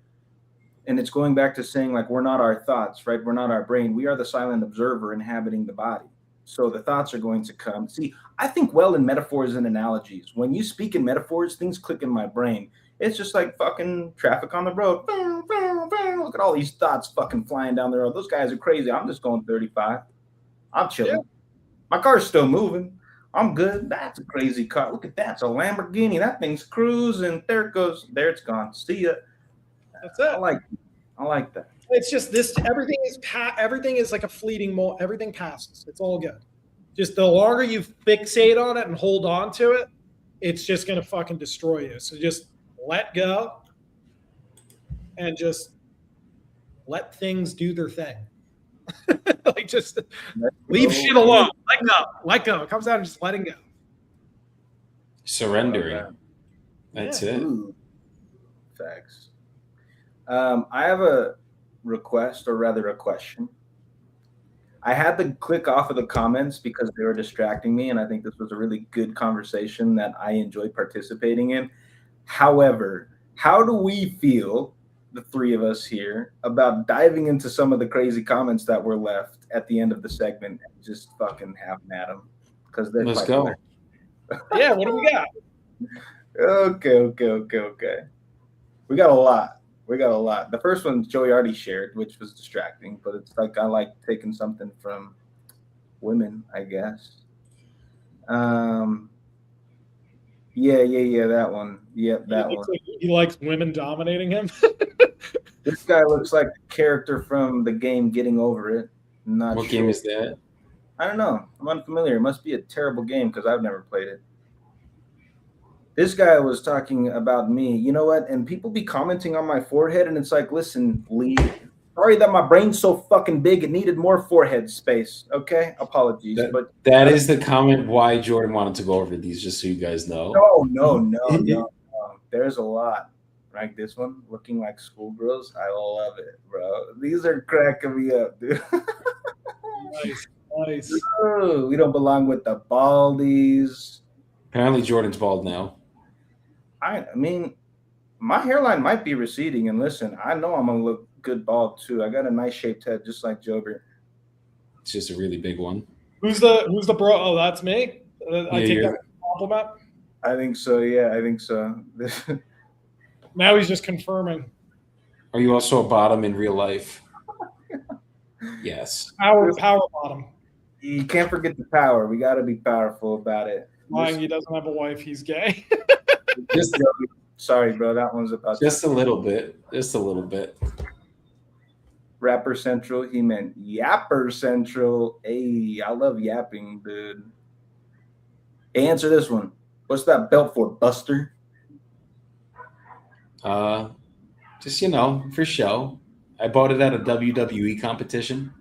And it's going back to saying, like, we're not our thoughts, right? We're not our brain. We are the silent observer inhabiting the body. So the thoughts are going to come. See, I think well in metaphors and analogies. When you speak in metaphors, things click in my brain. It's just like fucking traffic on the road. Look at all these thoughts fucking flying down the road. Those guys are crazy. I'm just going 35. I'm chilling. Yeah. My car's still moving. I'm good. That's a crazy car. Look at that. It's a Lamborghini. That thing's cruising. There it goes. There it's gone. See ya. That's it. I like that. It's just this. Everything is like a fleeting moment. Everything passes. It's all good. Just the longer you fixate on it and hold on to it, it's just gonna fucking destroy you. So just let go and just let things do their thing. Like just leave shit alone. Let go. It comes down to just letting go. Surrendering. That's it. Ooh. Facts. I have a request, or rather a question. I had to click off of the comments because they were distracting me, and I think this was a really good conversation that I enjoyed participating in. However, how do we feel, the three of us here, about diving into some of the crazy comments that were left at the end of the segment and just fucking having at them? Because let's go. Yeah, what do we got? Okay. We got a lot. The first one Joey already shared, which was distracting, but it's like I like taking something from women, I guess. Yeah, that one. Yep, that one. Like he likes women dominating him. This guy looks like the character from the game Getting Over It. What game is that? I don't know. I'm unfamiliar. It must be a terrible game because I've never played it. This guy was talking about me. You know what? And people be commenting on my forehead, and it's like, listen, Lee, sorry that my brain's so fucking big. It needed more forehead space. Okay? Apologies. But that is the comment why Jordan wanted to go over these, just so you guys know. No. There's a lot. Like this one, looking like schoolgirls. I love it, bro. These are cracking me up, dude. Nice. Ooh, we don't belong with the baldies. Apparently Jordan's bald now. I mean, my hairline might be receding, and listen, I know I'm gonna look good bald too. I got a nice shaped head, just like Jober. It's just a really big one. Who's the bro? Oh, that's me. I take that as a compliment. I think so. Yeah, I think so. Now he's just confirming. Are you also a bottom in real life? Yes. Power bottom. You can't forget the power. We got to be powerful about it. Lying, he doesn't have a wife. He's gay. Sorry, bro. That one's about just a little bit. Just a little bit. Rapper Central. He meant Yapper Central. Hey, I love yapping, dude. Hey, answer this one. What's that belt for, Buster? Just for show. I bought it at a WWE competition.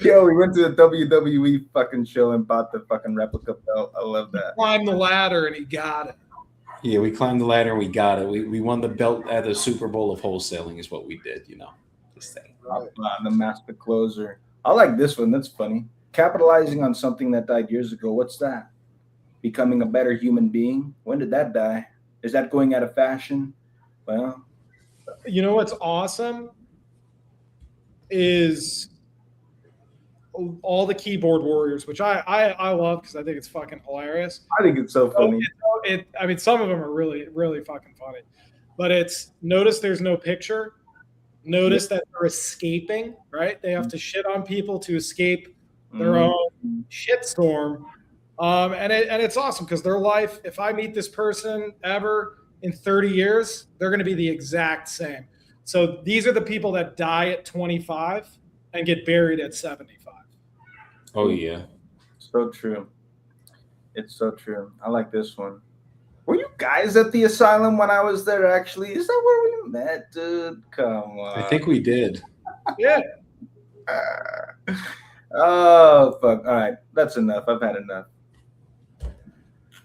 Yo, we went to the WWE fucking show and bought the fucking replica belt. I love that. Climbed the ladder and he got it. Yeah, we climbed the ladder and we got it. We won the belt at the Super Bowl of wholesaling is what we did, This thing. The master closer. I like this one. That's funny. Capitalizing on something that died years ago. What's that? Becoming a better human being. When did that die? Is that going out of fashion? Well, you know what's awesome is all the keyboard warriors, which I love because I think it's fucking hilarious. I think it's so funny. I mean, some of them are really, really fucking funny. But it's notice there's no picture. Notice that they're escaping, right? They have to shit on people to escape their own shitstorm. And it's awesome because their life, if I meet this person ever in 30 years, they're going to be the exact same. So these are the people that die at 25 and get buried at 75. Oh yeah. So true. It's so true. I like this one. Were you guys at the asylum when I was there, actually? Is that where we met, dude? Come on. I think we did. Yeah. Oh, fuck. All right. That's enough. I've had enough.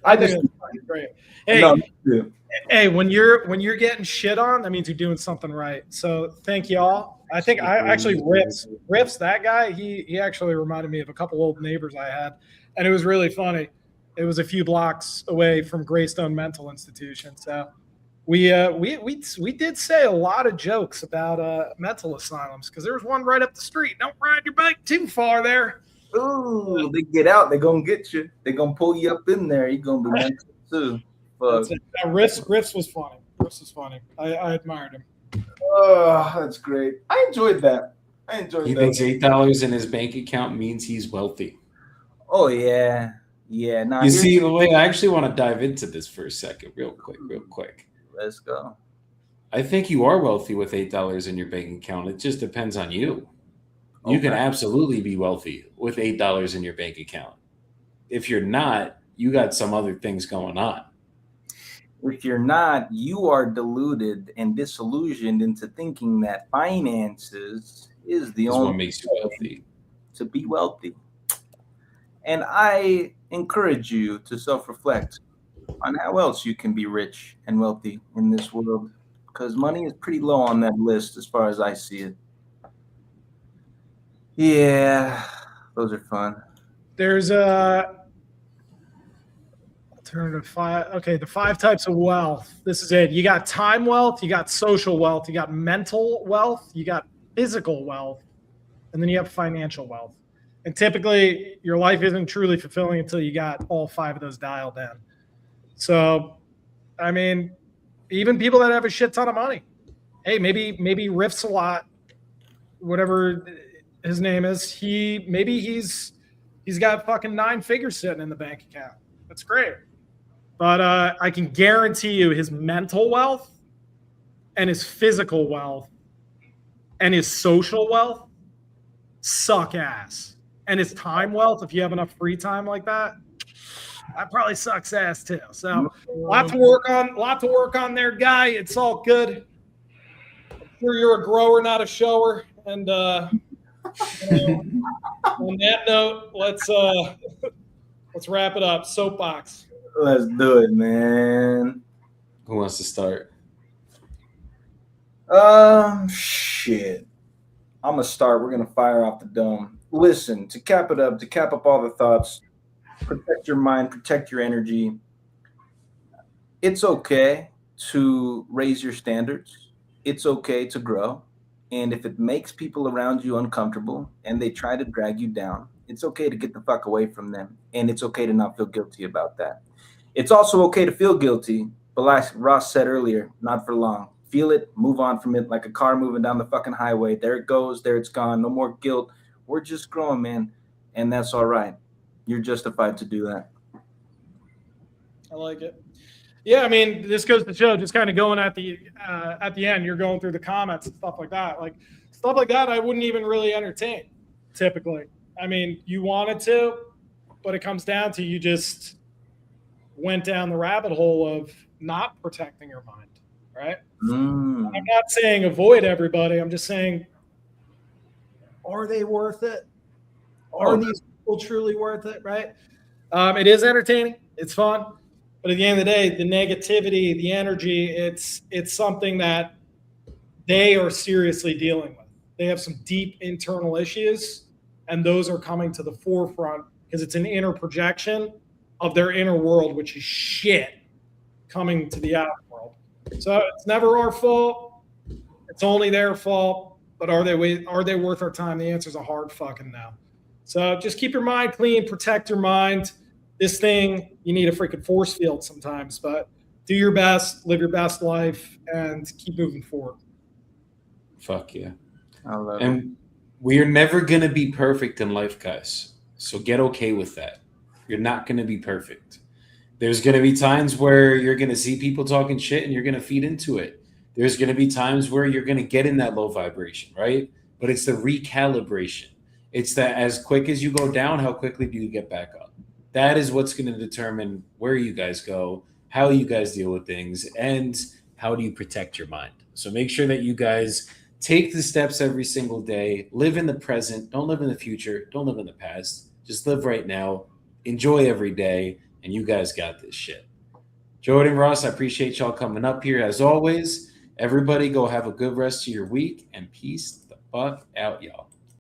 I think it's fucking great. Hey, No, me too. hey, when you're getting shit on, that means you're doing something right. So thank y'all. I think I actually Riffs, that guy, he actually reminded me of a couple old neighbors I had, and it was really funny. It was a few blocks away from Greystone Mental Institution. So we did say a lot of jokes about mental asylums because there was one right up the street. Don't ride your bike too far there. Ooh, they get out. They're going to get you. They're going to pull you up in there. You're going to be mental too. Fuck. Riffs was funny. Riffs was funny. I admired him. Oh, that's great. I enjoyed that. He thinks $8 in his bank account means he's wealthy. Oh, yeah. Yeah. Nah, You see, the way I actually want to dive into this for a second, real quick. Let's go. I think you are wealthy with $8 in your bank account. It just depends on you. You can absolutely be wealthy with $8 in your bank account. If you're not, you got some other things going on. If you're not, you are deluded and disillusioned into thinking that finances is the That's only what makes you wealthy. to be wealthy. And I encourage you to self-reflect on how else you can be rich and wealthy in this world, because money is pretty low on that list as far as I see it. Yeah, those are fun. There's alternative five. Okay, the 5 types of wealth. This is it. You got time wealth, you got social wealth, you got mental wealth, you got physical wealth, and then you have financial wealth. And typically, your life isn't truly fulfilling until you got all 5 of those dialed in. So, I mean, even people that have a shit ton of money, hey, maybe Riffs a lot, whatever his name is, he's got fucking 9 figures sitting in the bank account. That's great. But I can guarantee you his mental wealth and his physical wealth and his social wealth suck ass. And his time wealth, if you have enough free time like that probably sucks ass too. So lot to work on there, guy. It's all good. I'm sure you're a grower, not a shower. And on that note, let's wrap it up. Soapbox. Let's do it, man. Who wants to start? Shit. I'm gonna start. We're gonna fire off the dome. Listen, to cap up all the thoughts, protect your mind, protect your energy. It's okay to raise your standards. It's okay to grow. And if it makes people around you uncomfortable and they try to drag you down, it's okay to get the fuck away from them. And it's okay to not feel guilty about that. It's also okay to feel guilty, but like Ross said earlier, not for long. Feel it, move on from it like a car moving down the fucking highway. There it goes, there it's gone. No more guilt. We're just growing, man. And that's all right. You're justified to do that. I like it. Yeah, I mean, this goes to show, just kind of going at the end, you're going through the comments and stuff like that. Like stuff like that, I wouldn't even really entertain typically. I mean, you wanted to, but it comes down to you just went down the rabbit hole of not protecting your mind, right? I'm not saying avoid everybody. I'm just saying, are they worth it? Are these people truly worth it, right? It is entertaining. It's fun. But at the end of the day, the negativity, the energy, it's something that they are seriously dealing with. They have some deep internal issues, and those are coming to the forefront because it's an inner projection of their inner world, which is shit, coming to the outer world. So it's never our fault. It's only their fault. But are they worth our time? The answer is a hard fucking no. So just keep your mind clean, protect your mind. This thing, you need a freaking force field sometimes, but do your best, live your best life, and keep moving forward. Fuck yeah. I love it. And we are never going to be perfect in life, guys. So get okay with that. You're not going to be perfect. There's going to be times where you're going to see people talking shit and you're going to feed into it. There's going to be times where you're going to get in that low vibration, right? But it's the recalibration. It's that as quick as you go down, how quickly do you get back up? That is what's going to determine where you guys go, how you guys deal with things, and how do you protect your mind. So make sure that you guys take the steps every single day, live in the present, don't live in the future, don't live in the past. Just live right now, enjoy every day, and you guys got this shit. Jordan, Ross, I appreciate y'all coming up here as always. Everybody go have a good rest of your week and peace the fuck out, y'all.